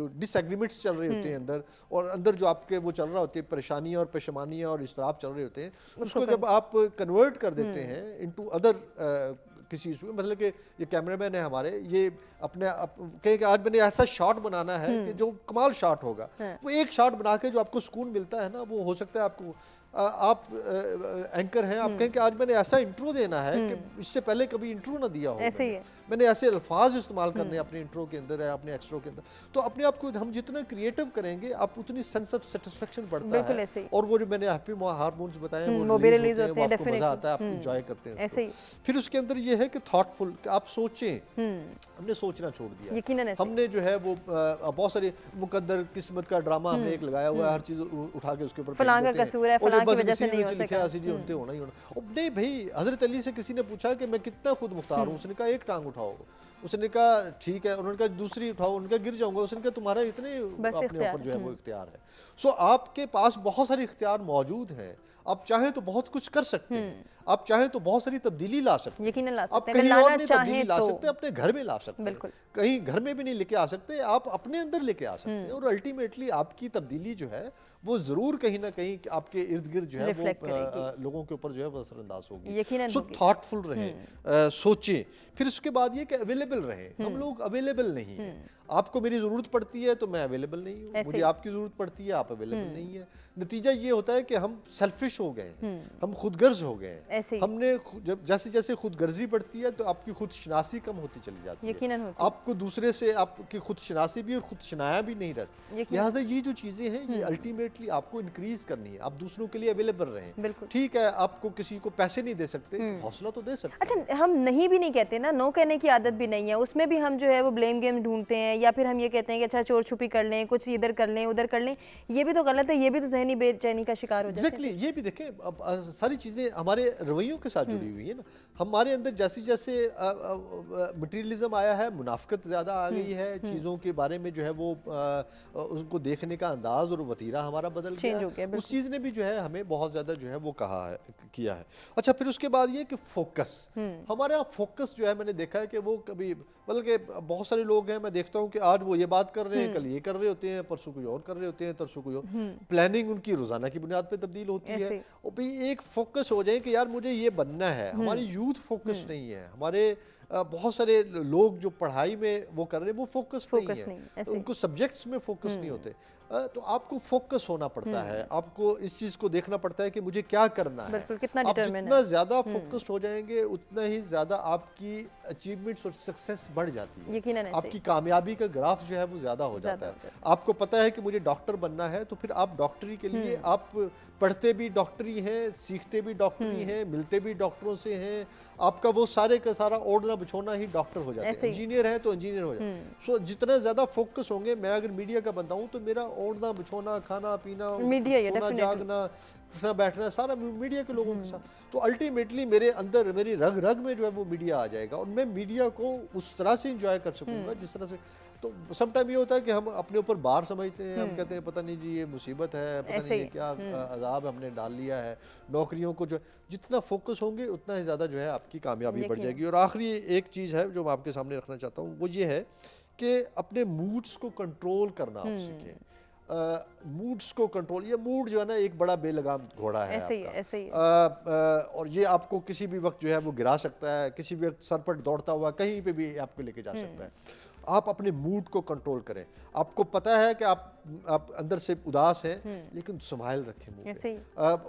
ڈس ایگریمنٹس چل رہے ہوتے ہیں اندر, اور اندر جو آپ کے وہ چل رہا ہوتے ہیں پریشانیاں اور پشیمانیاں اور اضطراب چل رہے ہوتے ہیں, اس کو جب آپ کنورٹ کر دیتے ہیں انٹو ادر کسی اس میں, مطلب کہ یہ کیمرہ مین ہے ہمارے, یہ اپنے کہیں کہ آج میں نے ایسا شاٹ بنانا ہے کہ جو کمال شاٹ ہوگا, وہ ایک شاٹ بنا کے جو آپ کو سکون ملتا ہے نا, وہ ہو سکتا ہے آپ اینکر ہیں, آپ کہیں کہ آج میں نے ایسا انٹرو دینا ہے کہ اس سے پہلے کبھی انٹرو نہ دیا ہو, میں نے ایسے الفاظ استعمال کرنے اپنے انٹرو کے اندر ہے, اپنے ایکسٹرو کے اندر. تو اپنے آپ کو ہم جتنا کریٹو کریں گے آپ اتنی سینس آف سیٹسفیکشن بڑھتا ہے, اور وہ جو میں نے ہیپی ہارمونز بتائے ہیں وہ ریلیز ہوتے ہیں, وہ آپ کو مزہ آتا ہے, آپ انجوائے کرتے ہیں. پھر اس کے اندر یہ ہے کہ تھاٹ فل, کہ آپ سوچیں. ہم نے سوچنا چھوڑ دیا, ہم نے جو ہے وہ بہت سارے مقدر قسمت کا ڈرامہ ہم نے ایک لگایا ہوا ہے, ہر چیز اٹھا کے اس کے اوپر فلاں کا قصور ہے, فلاں کی وجہ سے نہیں ہو سکا. ہونا ہی ہونا. نہیں بھائی, حضرت علی سے کسی نے پوچھا کہ میں کتنا خود مختار ہوں, اس نے کہا 1 ٹانگ اٹھاؤ. اس نے کہا ٹھیک ہے, انہوں نے کہا دوسری اٹھاؤ, ان کا گر جاؤں گا. اس نے کہا تمہارا اتنے اپنے اوپر جو ہے وہ اختیار ہے. سو آپ کے پاس بہت سارے اختیار موجود ہیں, آپ چاہیں تو بہت کچھ کر سکتے ہیں, آپ چاہیں تو بہت ساری تبدیلی لا سکتے ہیں, آپ کہیں اور نہیں تبدیلی لا سکتے, اپنے گھر میں لا سکتے ہیں, کہیں گھر میں بھی نہیں لے کے آ سکتے, آپ اپنے اندر لے کے آ سکتے ہیں. اور الٹیمیٹلی آپ کی تبدیلی جو ہے وہ ضرور کہیں نہ کہیں آپ کے ارد گرد جو ہے وہ لوگوں کے اوپر جو ہے وہ اثر انداز ہوگی. سو تھاٹ فل رہیں, سوچیں. پھر اس کے بعد یہ کہ اویلیبل رہیں. ہم لوگ اویلیبل نہیں ہیں. آپ کو میری ضرورت پڑتی ہے تو میں اویلیبل نہیں ہوں, مجھے آپ کی ضرورت پڑتی ہے آپ اویلیبل نہیں ہے. نتیجہ یہ ہوتا ہے کہ ہم سیلفش ہو گئے ہیں, ہم خود غرض ہو گئے ہیں. ہم نے جیسے جیسے خود غرضی بڑھتی ہے تو آپ کی خود شناسی کم ہوتی چلی جاتی ہے, آپ کو دوسرے سے آپ کی خود شناسی بھی اور خود شنایا بھی نہیں رہتی. لہٰذا یہ جو چیزیں ہیں یہ الٹیمیٹلی آپ کو انکریز کرنی ہے, آپ دوسروں کے لیے اویلیبل رہیں. ٹھیک ہے آپ کو کسی کو پیسے نہیں دے سکتے, حوصلہ تو دے سکتے. اچھا ہم نہیں بھی نہیں کہتے نا, نو کہنے کی عادت بھی نہیں ہے, اس میں بھی ہم جو ہے وہ بلیم گیم ڈھونڈتے ہیں, یا پھر ہم یہ کہتے ہیں کہ اچھا چور چھپی کر لیں, کچھ ادھر کر لیں ادھر کر لیں. یہ بھی تو غلط ہے, یہ بھی تو ذہنی بے چینی کا شکار ہو جاتا ہے. ایگزیکٹلی, یہ بھی دیکھیں اب ساری چیزیں ہمارے رویوں کے ساتھ جڑی ہوئی ہیں نا. ہمارے اندر جیسے جیسے مٹیریلزم آیا ہے, منافقت زیادہ آ گئی ہے, چیزوں کے بارے میں جو ہے وہ اس کو دیکھنے کا انداز اور وتیرہ ہمارا بدل گیا, اس چیز نے بھی جو ہے ہمیں بہت زیادہ جو ہے وہ کیا ہے. اچھا پھر اس کے بعد یہ کہ فوکس, ہمارے یہاں فوکس جو ہے میں نے دیکھا ہے کہ وہ کبھی, بلکہ بہت سارے لوگ ہیں میں دیکھتا ہوں کہ آج وہ یہ بات کر رہے ہیں, کل یہ کر رہے ہوتے ہیں, پرسوں کوئی اور کر رہے ہوتے ہیں, ترسوں کوئی اور. پلاننگ ان کی روزانہ کی بنیاد پہ تبدیل ہوتی ہے, اور بھی ایک فوکس ہو جائے کہ یار مجھے یہ بننا ہے. ہماری یوتھ فوکس نہیں ہے, ہمارے بہت سارے لوگ جو پڑھائی میں وہ کر رہے ہیں وہ فوکس نہیں ہے, ان کو سبجیکٹس میں فوکس نہیں ہوتے. تو آپ کو فوکس ہونا پڑتا ہے, آپ کو اس چیز کو دیکھنا پڑتا ہے کہ مجھے کیا کرنا ہے. آپ جتنا زیادہ فوکسڈ ہو جائیں گے اتنا ہی زیادہ آپ کی اچیومنٹس اور سکسیس بڑھ جاتی ہے, آپ کی کامیابی کا گراف جو ہے وہ زیادہ ہو جاتا ہے. آپ کو پتا ہے کہ مجھے ڈاکٹر بننا ہے تو پھر آپ ڈاکٹری کے لیے آپ پڑھتے بھی ڈاکٹری ہیں, سیکھتے بھی ڈاکٹری ہیں, ملتے بھی ڈاکٹروں سے ہیں, آپ کا وہ سارے کا سارا اوڑھنا بچھونا ہی ڈاکٹر ہو جاتا ہے. انجینئر ہے تو انجینئر ہو جاتا ہے. سو جتنا زیادہ فوکس ہوں گے, میں اگر میڈیا کا بندہ ہوں تو میرا اوڑھنا بچھونا, کھانا پینا, سونا جاگنا, اٹھنا بیٹھنا سارا میڈیا کے لوگوں کے ساتھ. تو الٹیمیٹلی میرے اندر میری رگ رگ میں جو ہے وہ میڈیا آ جائے گا, اور میں میڈیا کو اس طرح سے انجوائے کر سکوں گا جس طرح سے. تو سم ٹائم یہ ہوتا ہے کہ ہم اپنے اوپر بار سمجھتے ہیں, ہم کہتے ہیں پتہ نہیں جی یہ مصیبت ہے, پتہ نہیں یہ کیا عذاب ہم نے ڈال لیا ہے. نوکریوں کو جو جتنا فوکس ہوں گے اتنا ہی زیادہ جو ہے آپ کی کامیابی بڑھ جائے گی. اور آخری ایک چیز ہے جو میں آپ کے سامنے رکھنا چاہتا ہوں, وہ یہ ہے کہ اپنے موڈز کو کنٹرول کرنا آپ سیکھیں. موڈز کو کنٹرول, یہ موڈ جو ہے نا ایک بڑا بے لگام گھوڑا ہے آپ کا, اور یہ آپ کو کسی بھی وقت جو ہے وہ گرا سکتا ہے, کسی بھی وقت سر پر دوڑتا ہوا کہیں پہ بھی آپ کو لے کے جا سکتا ہے. آپ اپنے موڈ کو کنٹرول کریں. آپ کو پتہ ہے کہ آپ اندر سے اداس ہیں, لیکن سنبھال رکھیں موڈ.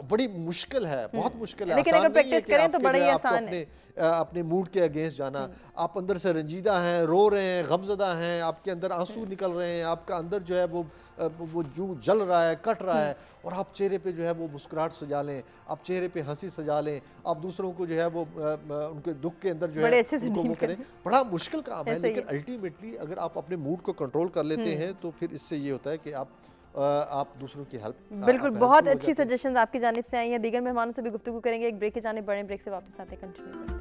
بڑی مشکل ہے, بہت مشکل ہے, لیکن اگر پریکٹس کریں تو بڑا ہی آسان ہے اپنے موڈ کے اگینسٹ جانا. آپ اندر سے رنجیدہ ہیں, رو رہے ہیں, غمزدہ ہیں, آپ کے اندر آنسو نکل رہے ہیں, آپ کا اندر جو ہے وہ جو جل رہا ہے, کٹ رہا ہے, اور آپ چہرے پہ جو ہے وہ مسکراہٹ سجا لیں, آپ چہرے پہ ہنسی سجا لیں, آپ دوسروں کو جو ہے وہ ان کے دکھ کے اندر جو ہے ان کو وہ کریں. بڑا مشکل کام ہے, لیکن الٹیمیٹلی اگر آپ اپنے موڈ کو کنٹرول کر لیتے ہیں تو پھر اس سے یہ ہوتا ہے کہ آپ دوسروں کی ہیلپ. بالکل, بہت اچھی سجیشنز آپ کی جانب سے آئی ہیں. دیگر مہمانوں سے بھی گفتگو کریں گے, ایک بریک کی جانب بڑھیں, بریک سے واپس آتے کنٹینیو کریں.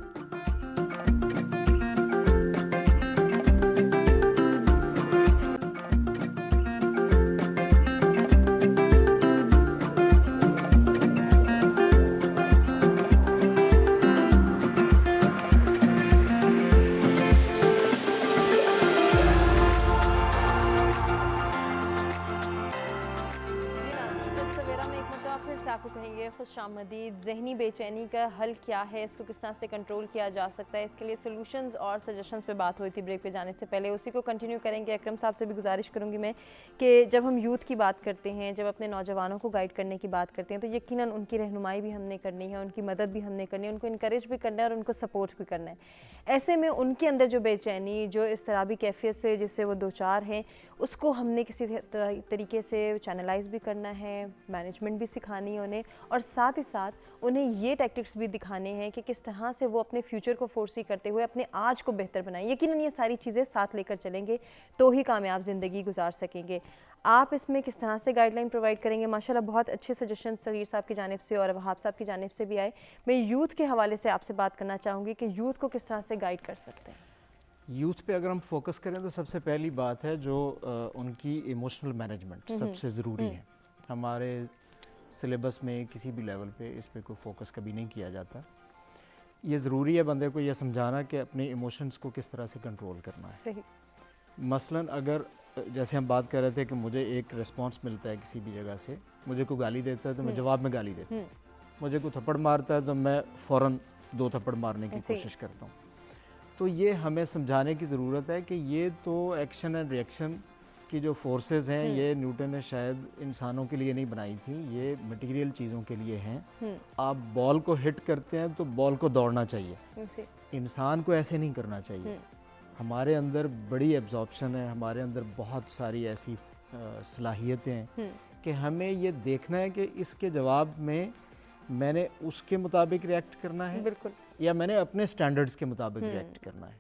آپ کو کہیں گے خوش آمدید. ذہنی بے چینی کا حل کیا ہے, اس کو کس طرح سے کنٹرول کیا جا سکتا ہے, اس کے لیے سولوشنز اور سجیشنز پہ بات ہوئی تھی بریک پہ جانے سے پہلے, اسی کو کنٹینیو کریں گے. اکرم صاحب سے بھی گزارش کروں گی میں کہ جب ہم یوتھ کی بات کرتے ہیں, جب اپنے نوجوانوں کو گائیڈ کرنے کی بات کرتے ہیں, تو یقیناً ان کی رہنمائی بھی ہم نے کرنی ہے, ان کی مدد بھی ہم نے کرنی ہے, ان کو انکریج بھی کرنا ہے اور ان کو سپورٹ بھی کرنا ہے. ایسے میں ان کے اندر جو بے چینی, جو اضطرابی کیفیت سے جس سے وہ دوچار ہیں, اس کو ہم نے کسی طریقے سے چینلائز بھی کرنا ہے, مینجمنٹ بھی سکھانی ہے انہیں, اور ساتھ ہی ساتھ انہیں یہ ٹیکٹکس بھی دکھانے ہیں کہ کس طرح سے وہ اپنے فیوچر کو فورسی کرتے ہوئے اپنے آج کو بہتر بنائیں. یقیناً یہ ساری چیزیں ساتھ لے کر چلیں گے تو ہی کامیاب زندگی گزار سکیں گے. آپ اس میں کس طرح سے گائیڈ لائن پرووائڈ کریں گے؟ ماشاءاللہ بہت اچھے سجیشن صغیر صاحب کی جانب سے اور وہاب صاحب کی جانب سے بھی آئے. میں یوتھ کے حوالے سے آپ سے بات کرنا چاہوں گی کہ یوتھ کو کس طرح سے گائیڈ کر سکتے ہیں. یوتھ پہ اگر ہم فوکس کریں تو سب سے پہلی بات ہے جو ان کی ایموشنل مینجمنٹ سب سے ضروری ہے. ہمارے سلیبس میں کسی بھی لیول پہ اس پہ کوئی فوکس کبھی نہیں کیا جاتا. یہ ضروری ہے بندے کو یہ سمجھانا کہ اپنے ایموشنز کو کس طرح سے کنٹرول کرنا ہے. صحیح. مثلاً اگر جیسے ہم بات کر رہے تھے کہ مجھے ایک ریسپانس ملتا ہے کسی بھی جگہ سے, مجھے کوئی گالی دیتا ہے تو میں جواب میں گالی دیتا ہوں, مجھے کوئی تھپڑ مارتا ہے تو میں فوراً 2 تھپڑ مارنے کی کوشش کرتا ہوں. تو یہ ہمیں سمجھانے کی ضرورت ہے کہ یہ تو ایکشن اینڈ ریئیکشن کی جو فورسز ہیں یہ نیوٹن نے شاید انسانوں کے لیے نہیں بنائی تھی، یہ مٹیریل چیزوں کے لیے ہیں. آپ بال کو ہٹ کرتے ہیں تو بال کو دوڑنا چاہیے، انسان کو ایسے نہیں کرنا چاہیے. ہمارے اندر بڑی ایبزارپشن ہے، ہمارے اندر بہت ساری ایسی صلاحیتیں ہیں کہ ہمیں یہ دیکھنا ہے کہ اس کے جواب میں نے اس کے مطابق ریئیکٹ کرنا ہے بالکل، یا میں نے اپنے سٹینڈرڈز کے مطابق ریئیکٹ کرنا ہے.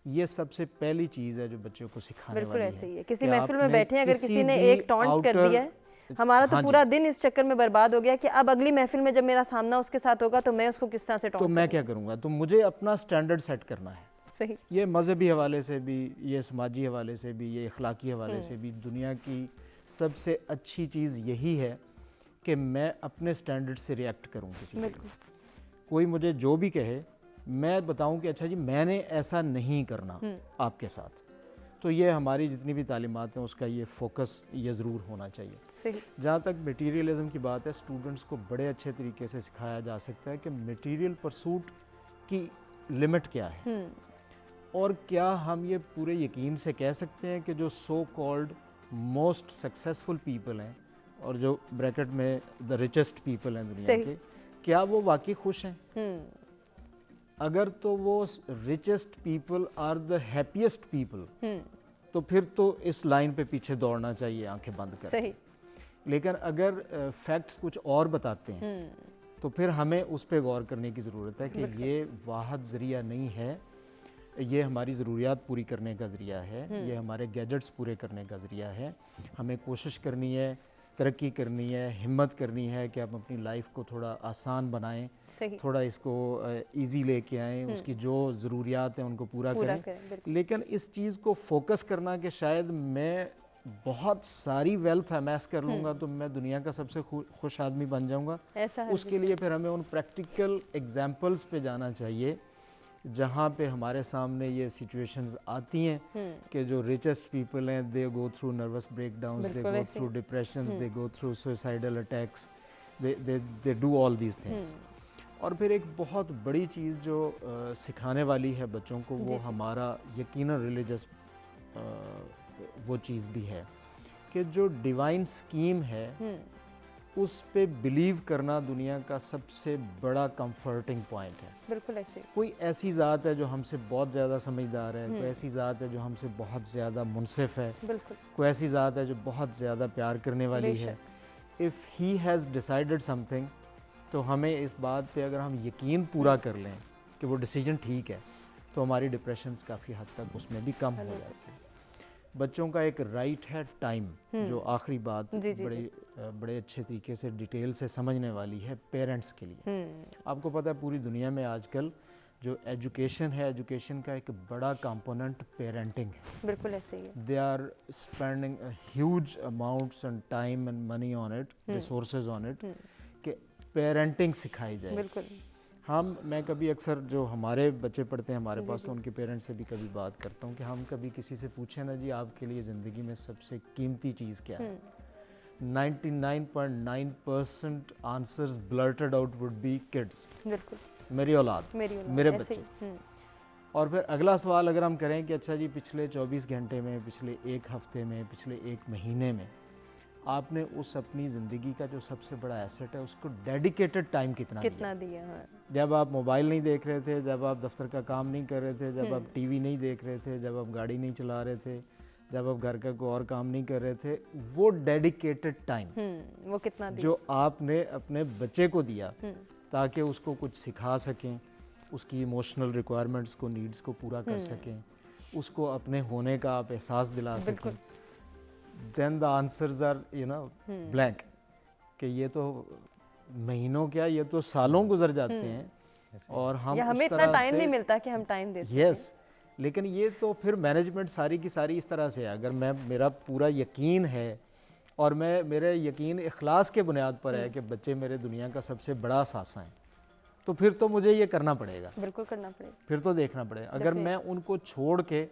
یہ سب سے پہلی چیز ہے جو بچوں کو سکھانے بالکل والی ایسے ہی ہے. ہے. کسی کہ محفل آپ میں نے بیٹھے ہیں، اگر کسی نے بھی ایک ٹونٹ کر دیا ہے، ہمارا تو پورا دن اس چکر میں برباد ہو گیا کہ اب اگلی محفل میں جب میرا سامنا اس کے ساتھ ہوگا تو میں اس کو کس طرح سے ٹونٹ تو میں کیا کروں گا. تو مجھے اپنا سٹینڈرڈ سیٹ کرنا ہے. صحیح. یہ مذہبی حوالے سے بھی، یہ سماجی حوالے سے بھی، یہ اخلاقی حوالے سے بھی دنیا کی سب سے اچھی چیز یہی ہے کہ میں اپنے سٹینڈرڈ سے ریئیکٹ کروں. کسی کوئی مجھے جو بھی کہے میں بتاؤں کہ اچھا جی میں نے ایسا نہیں کرنا آپ کے ساتھ. تو یہ ہماری جتنی بھی تعلیمات ہیں اس کا یہ فوکس یہ ضرور ہونا چاہیے. صحیح. جہاں تک میٹیریلزم کی بات ہے، اسٹوڈنٹس کو بڑے اچھے طریقے سے سکھایا جا سکتا ہے کہ میٹیریل پرسوٹ کی لمٹ کیا ہے، اور کیا ہم یہ پورے یقین سے کہہ سکتے ہیں کہ جو so called most successful people ہیں اور جو بریکٹ میں دا ریچسٹ پیپل ہیں دنیا کے، کیا وہ واقعی خوش ہیں؟ اگر تو وہ richest people are the happiest people تو پھر تو اس لائن پہ پیچھے دوڑنا چاہیے آنکھیں بند کر. صحیح. لیکن اگر فیکٹس کچھ اور بتاتے ہیں تو پھر ہمیں اس پہ غور کرنے کی ضرورت ہے کہ یہ واحد ذریعہ نہیں ہے، یہ ہماری ضروریات پوری کرنے کا ذریعہ ہے، یہ ہمارے گیجٹس پورے کرنے کا ذریعہ ہے. ہمیں کوشش کرنی ہے، ترقی کرنی ہے، ہمت کرنی ہے کہ ہم اپنی لائف کو تھوڑا آسان بنائیں، تھوڑا اس کو ایزی لے کے آئیں، اس کی جو ضروریات ہیں ان کو پورا کریں. لیکن اس چیز کو فوکس کرنا کہ شاید میں بہت ساری ویلتھ امیس کر لوں گا تو میں دنیا کا سب سے خوش آدمی بن جاؤں گا، اس کے لیے پھر ہمیں ان پریکٹیکل ایگزامپلس پہ جانا چاہیے جہاں پہ ہمارے سامنے یہ سچویشنز آتی ہیں کہ جو ریچسٹ پیپل ہیں they go through nervous breakdowns ڈاؤنز، they go through depressions, they go through suicidal attacks, they do all these things. اور پھر ایک بہت بڑی چیز جو سکھانے والی ہے بچوں کو وہ ہمارا یقیناً ریلیجس وہ چیز بھی ہے کہ جو ڈیوائن سکیم ہے اس پہ بلیو کرنا دنیا کا سب سے بڑا کمفرٹنگ پوائنٹ ہے. بالکل ایسے. کوئی ایسی ذات ہے جو ہم سے بہت زیادہ سمجھدار ہے، کوئی ایسی ذات ہے جو ہم سے بہت زیادہ منصف ہے، کوئی ایسی ذات ہے جو بہت زیادہ پیار کرنے والی ہے. if he has decided something تو ہمیں اس بات پہ اگر ہم یقین پورا کر لیں کہ وہ ڈیسیجن ٹھیک ہے تو ہماری ڈپریشنز کافی حد تک اس میں بھی کم ہو جاتی ہیں. بچوں کا ایک رائٹ ہے ٹائم، جو آخری بات بڑے اچھے طریقے سے ڈیٹیل سے سمجھنے والی ہے پیرنٹس کے لیے. آپ کو پتہ ہے پوری دنیا میں آج کل جو ایجوکیشن ہے، ایجوکیشن کا ایک بڑا کمپوننٹ پیرنٹنگ ہے. بالکل ایسے ہی ہے. They are spending huge amounts and time and money on it, resources on it کہ پیرنٹنگ سکھائی جائے. بالکل. میں کبھی اکثر جو ہمارے بچے پڑھتے ہیں ہمارے پاس تو ان کے پیرنٹس سے بھی کبھی بات کرتا ہوں کہ ہم کبھی کسی سے پوچھیں نا جی آپ کے لیے زندگی میں سب سے قیمتی چیز کیا ہے، 99.9% answers blurted out would be kids. بالکل. میری اولاد، میرے بچے. اور پھر اگلا سوال اگر ہم کریں کہ اچھا جی پچھلے 24 گھنٹے میں، پچھلے ایک ہفتے میں، پچھلے ایک مہینے میں آپ نے اس اپنی زندگی کا جو سب سے بڑا ایسٹ ہے اس کو ڈیڈیکیٹڈ ٹائم کتنا دیا؟ جب آپ موبائل نہیں دیکھ رہے تھے، جب آپ دفتر کا کام نہیں کر رہے تھے، جب آپ ٹی وی نہیں دیکھ رہے تھے، جب آپ گاڑی نہیں چلا رہے تھے، جب آپ گھر کا کوئی اور کام نہیں کر رہے تھے، وہ ڈیڈیکیٹڈ ٹائم وہ کتنا جو آپ نے اپنے بچے کو دیا تاکہ اس کو کچھ سکھا سکیں، اس کی ایموشنل ریکوائرمنٹس کو، نیڈس کو پورا کر سکیں، اس کو اپنے ہونے کا آپ احساس دلا سکیں. then the answers are blank کہ یہ تو مہینوں کیا یہ تو سالوں گزر جاتے ہیں اور ہم ہمیں اتنا ٹائم نہیں ملتا کہ ہم ٹائم دے سکیں. یس. لیکن یہ تو پھر مینجمنٹ ساری کی ساری اس طرح سے ہے. اگر میرا پورا یقین ہے اور میرے یقین اخلاص کے بنیاد پر ہے کہ بچے میرے دنیا کا سب سے بڑا اثاثہ ہیں تو پھر تو مجھے یہ کرنا پڑے گا. بالکل کرنا پڑے گا. پھر تو دیکھنا پڑے گا. اگر میں ان کو چھوڑ کے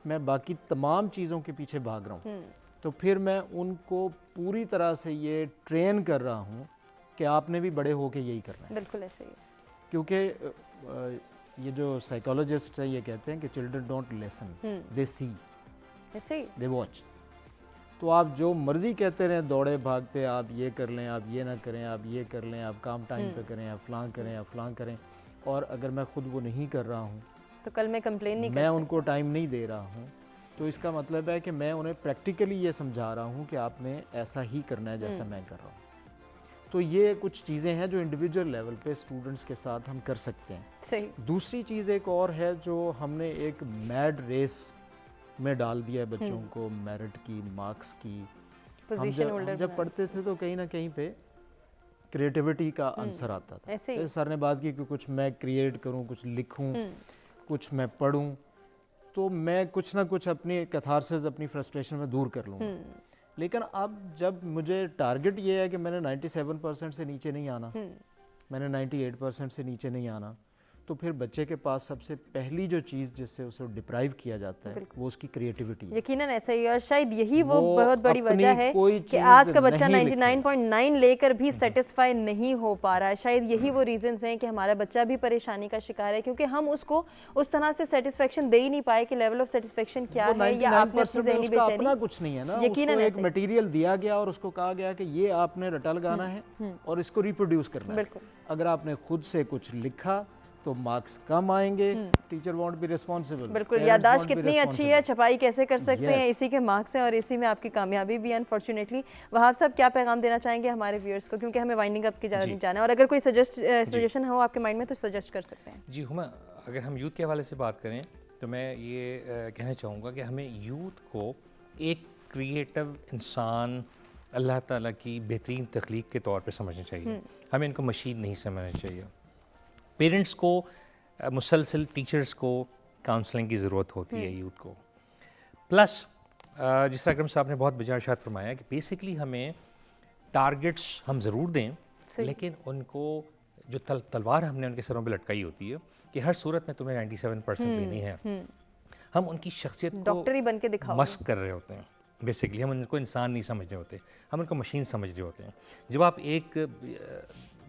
میں باقی تمام چیزوں کے پیچھے بھاگ رہا ہوں تو پھر میں ان کو پوری طرح سے یہ ٹرین کر رہا ہوں کہ آپ نے بھی بڑے ہو کے یہی کرنا ہے. بالکل ایسے ہی. کیونکہ یہ جو سائیکالوجسٹ ہیں یہ کہتے ہیں کہ children don't listen, they see, they watch. تو آپ جو مرضی کہتے رہیں دوڑے بھاگتے، آپ یہ کر لیں، آپ یہ نہ کریں، آپ یہ کر لیں، آپ کام ٹائم پہ کریں، آپ فلاں کریں، آپ فلاں کریں، اور اگر میں خود وہ نہیں کر رہا ہوں تو کل میں کمپلین نہیں میں ان کو ٹائم نہیں دے رہا ہوں، تو اس کا مطلب ہے کہ میں انہیں پریکٹیکلی یہ سمجھا رہا ہوں کہ آپ نے ایسا ہی کرنا ہے جیسا میں کر رہا ہوں. تو یہ کچھ چیزیں ہیں جو انڈیویجول لیول پہ اسٹوڈنٹس کے ساتھ ہم کر سکتے ہیں. صحیح. دوسری چیز ایک اور ہے جو ہم نے ایک میڈ ریس میں ڈال دیا ہے بچوں کو، میرٹ کی، مارکس کی. ہم جب پڑھتے تھے تو کہیں نہ کہیں پہ کریٹیوٹی کا عنصر آتا تھا. سر نے بات کی کہ کچھ میں کریٹ کروں، کچھ لکھوں، کچھ میں پڑھوں، تو میں کچھ نہ کچھ اپنی کیتھارسس، اپنی فرسٹریشن میں دور کر لوں گا. لیکن اب جب مجھے ٹارگٹ یہ ہے کہ میں نے 97% سے نیچے نہیں آنا، میں نے 98% سے نیچے نہیں آنا، تو پھر بچے کے پاس سب سے پہلی جو چیز جس سے اسے ڈپرائیو کیا جاتا ہے وہ اس کی کریٹیوٹی ہے. یقیناً ایسا ہی، اور شاید یہی وہ بہت بڑی وجہ ہے کہ آج کا بچہ 99.9 لے کر بھی سیٹسفائی نہیں ہو پا رہا ہے. شاید یہی وہ ریزنز ہیں کہ ہمارا بچہ بھی پریشانی کا شکار ہے، کیونکہ ہم اس کو اس طرح سے سیٹسفیکشن دے ہی نہیں پائے کہ لیول آف سیٹسفیکشن کیا ہے، یا آپ نے اپنی ذہنی بے چینی، اپنا کچھ نہیں ہے نا، اس کو ایک مٹیریل دیا گیا اور اس کو کہا گیا کہ یہ آپ نے رٹا لگانا ہے اور اس کو ریپروڈیوس کرنا ہے. اگر آپ نے خود سے کچھ لکھا تو مارکس کم آئیں گے، ٹیچر وانٹ بی ریسپانسبل. بالکل. یادداشت کتنی اچھی ہے، چھپائی کیسے کر سکتے ہیں، اسی کے مارکس ہیں اور اسی میں آپ کی کامیابی بھی ہے انفارچونیٹلی. وہاب صاحب کیا پیغام دینا چاہیں گے ہمارے ویورز کو، کیونکہ ہمیں وائنڈنگ اپ کی اجازت نہیں جانا ہے، اور اگر کوئی سجیشن ہو آپ کے مائنڈ میں تو سجیسٹ کر سکتے ہیں. جی ہما، اگر ہم یوتھ کے حوالے سے بات کریں تو میں یہ کہنا چاہوں گا کہ ہمیں یوتھ کو ایک کریٹو انسان، اللہ تعالیٰ کی بہترین تخلیق کے طور پہ سمجھنا چاہیے. ہمیں ان کو مشین نہیں سمجھنا چاہیے. پیرنٹس کو مسلسل ٹیچرز کو کاؤنسلنگ کی ضرورت ہوتی ہے یوتھ کو. پلس جس طرح اکرم صاحب نے بہت بجا ارشاد فرمایا کہ بیسکلی ہمیں ٹارگٹس ہم ضرور دیں، لیکن ان کو جو تلوار ہم نے ان کے سروں پہ لٹکائی ہوتی ہے کہ ہر صورت میں تمہیں 97% لینی ہے، ہم ان کی شخصیت کو مسخ کر رہے ہوتے ہیں. بیسکلی ہم ان کو انسان نہیں سمجھ رہے ہوتے، ہم ان کو مشین سمجھ رہے ہوتے ہیں. جب آپ ایک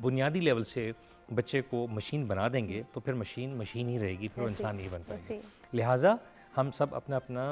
بنیادی لیول سے بچے کو مشین بنا دیں گے تو پھر مشین ہی رہے گی، پھر وہ انسان نہیں بن پائے گی. لہٰذا ہم سب اپنا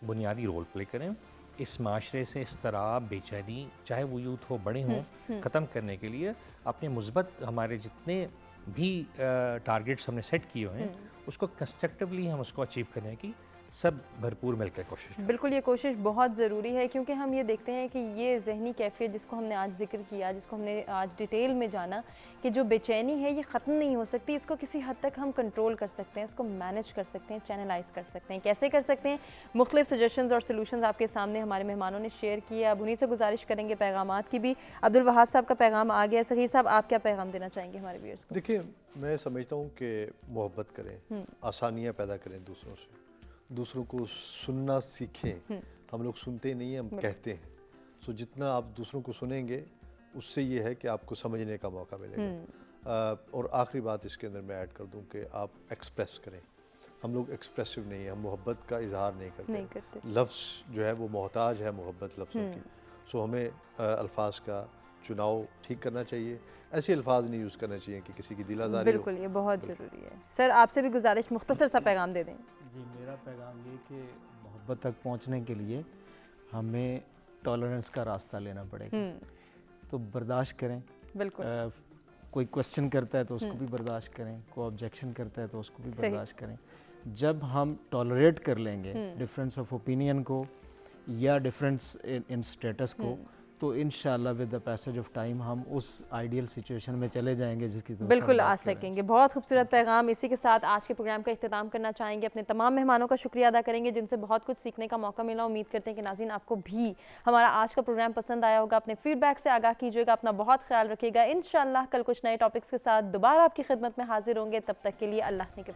بنیادی رول پلے کریں اس معاشرے سے اضطراب، بے چینی، چاہے وہ یوتھ ہو بڑے ہوں، ختم کرنے کے لیے اپنے مثبت ہمارے جتنے بھی ٹارگٹس ہم نے سیٹ کیے ہوئے ہیں اس کو کنسٹرکٹیولی ہم اس کو اچیو کرنے کی سب بھرپور مل کر کوشش کریں. بالکل، یہ کوشش بہت ضروری ہے، کیونکہ ہم یہ دیکھتے ہیں کہ یہ ذہنی کیفیت جس کو ہم نے آج ذکر کیا، جس کو ہم نے آج ڈیٹیل میں جانا کہ جو بے چینی ہے یہ ختم نہیں ہو سکتی. اس کو کسی حد تک ہم کنٹرول کر سکتے ہیں، اس کو مینیج کر سکتے ہیں، چینلائز کر سکتے ہیں. کیسے کر سکتے ہیں؟ مختلف سجیشنز اور سلوشنز آپ کے سامنے ہمارے مہمانوں نے شیئر کیے. اب انہیں سے گزارش کریں گے پیغامات کی بھی. عبدالوہاب صاحب کا پیغام آ گیا. صغیر صاحب آپ کیا پیغام دینا چاہیں گے ہمارے ویورز کو؟ دیکھیں، میں سمجھتا ہوں کہ محبت کریں، آسانیاں پیدا کریں دوسروں سے، دوسروں کو سننا سیکھیں. ہم لوگ سنتے نہیں ہیں، ہم کہتے ہیں. سو جتنا آپ دوسروں کو سنیں گے اس سے یہ ہے کہ آپ کو سمجھنے کا موقع ملے گا. اور آخری بات اس کے اندر میں ایڈ کر دوں کہ آپ ایکسپریس کریں. ہم لوگ ایکسپریسو نہیں ہیں، ہم محبت کا اظہار نہیں کرتے. لفظ جو ہے وہ محتاج ہے محبت لفظوں کی. سو ہمیں الفاظ کا چناؤ ٹھیک کرنا چاہیے. ایسے الفاظ نہیں یوز کرنا چاہیے کہ کسی کی دل آزاری ہو. بالکل، یہ بہت ضروری ہے. سر آپ سے بھی گزارش، مختصر سا پیغام دے دیں. جی، میرا پیغام یہ کہ محبت تک پہنچنے کے لیے ہمیں ٹالرنس کا راستہ لینا پڑے گا. تو برداشت کریں. بالکل. کوئی کوسچن کرتا ہے تو اس کو بھی برداشت کریں، کوئی آبجیکشن کرتا ہے تو اس کو بھی برداشت کریں. جب ہم ٹالریٹ کر لیں گے ڈفرینس آف اوپینین کو یا ڈفرینس ان اسٹیٹس کو، تو انشاءاللہ with the passage of time ہم اس آئیڈیل سچویشن میں چلے جائیں گے جس کی بالکل آ سکیں گے. بہت خوبصورت پیغام. اسی کے ساتھ آج کے پروگرام کا اختتام کرنا چاہیں گے. اپنے تمام مہمانوں کا شکریہ ادا کریں گے جن سے بہت کچھ سیکھنے کا موقع ملا. امید کرتے ہیں کہ ناظرین آپ کو بھی ہمارا آج کا پروگرام پسند آیا ہوگا. اپنے فیڈ بیک سے آگاہ کیجیے گا. اپنا بہت خیال رکھیے گا. انشاءاللہ کل کچھ نئے ٹاپکس کے ساتھ دوبارہ آپ کی خدمت میں حاضر ہوں گے. تب تک کے لیے اللہ نے کے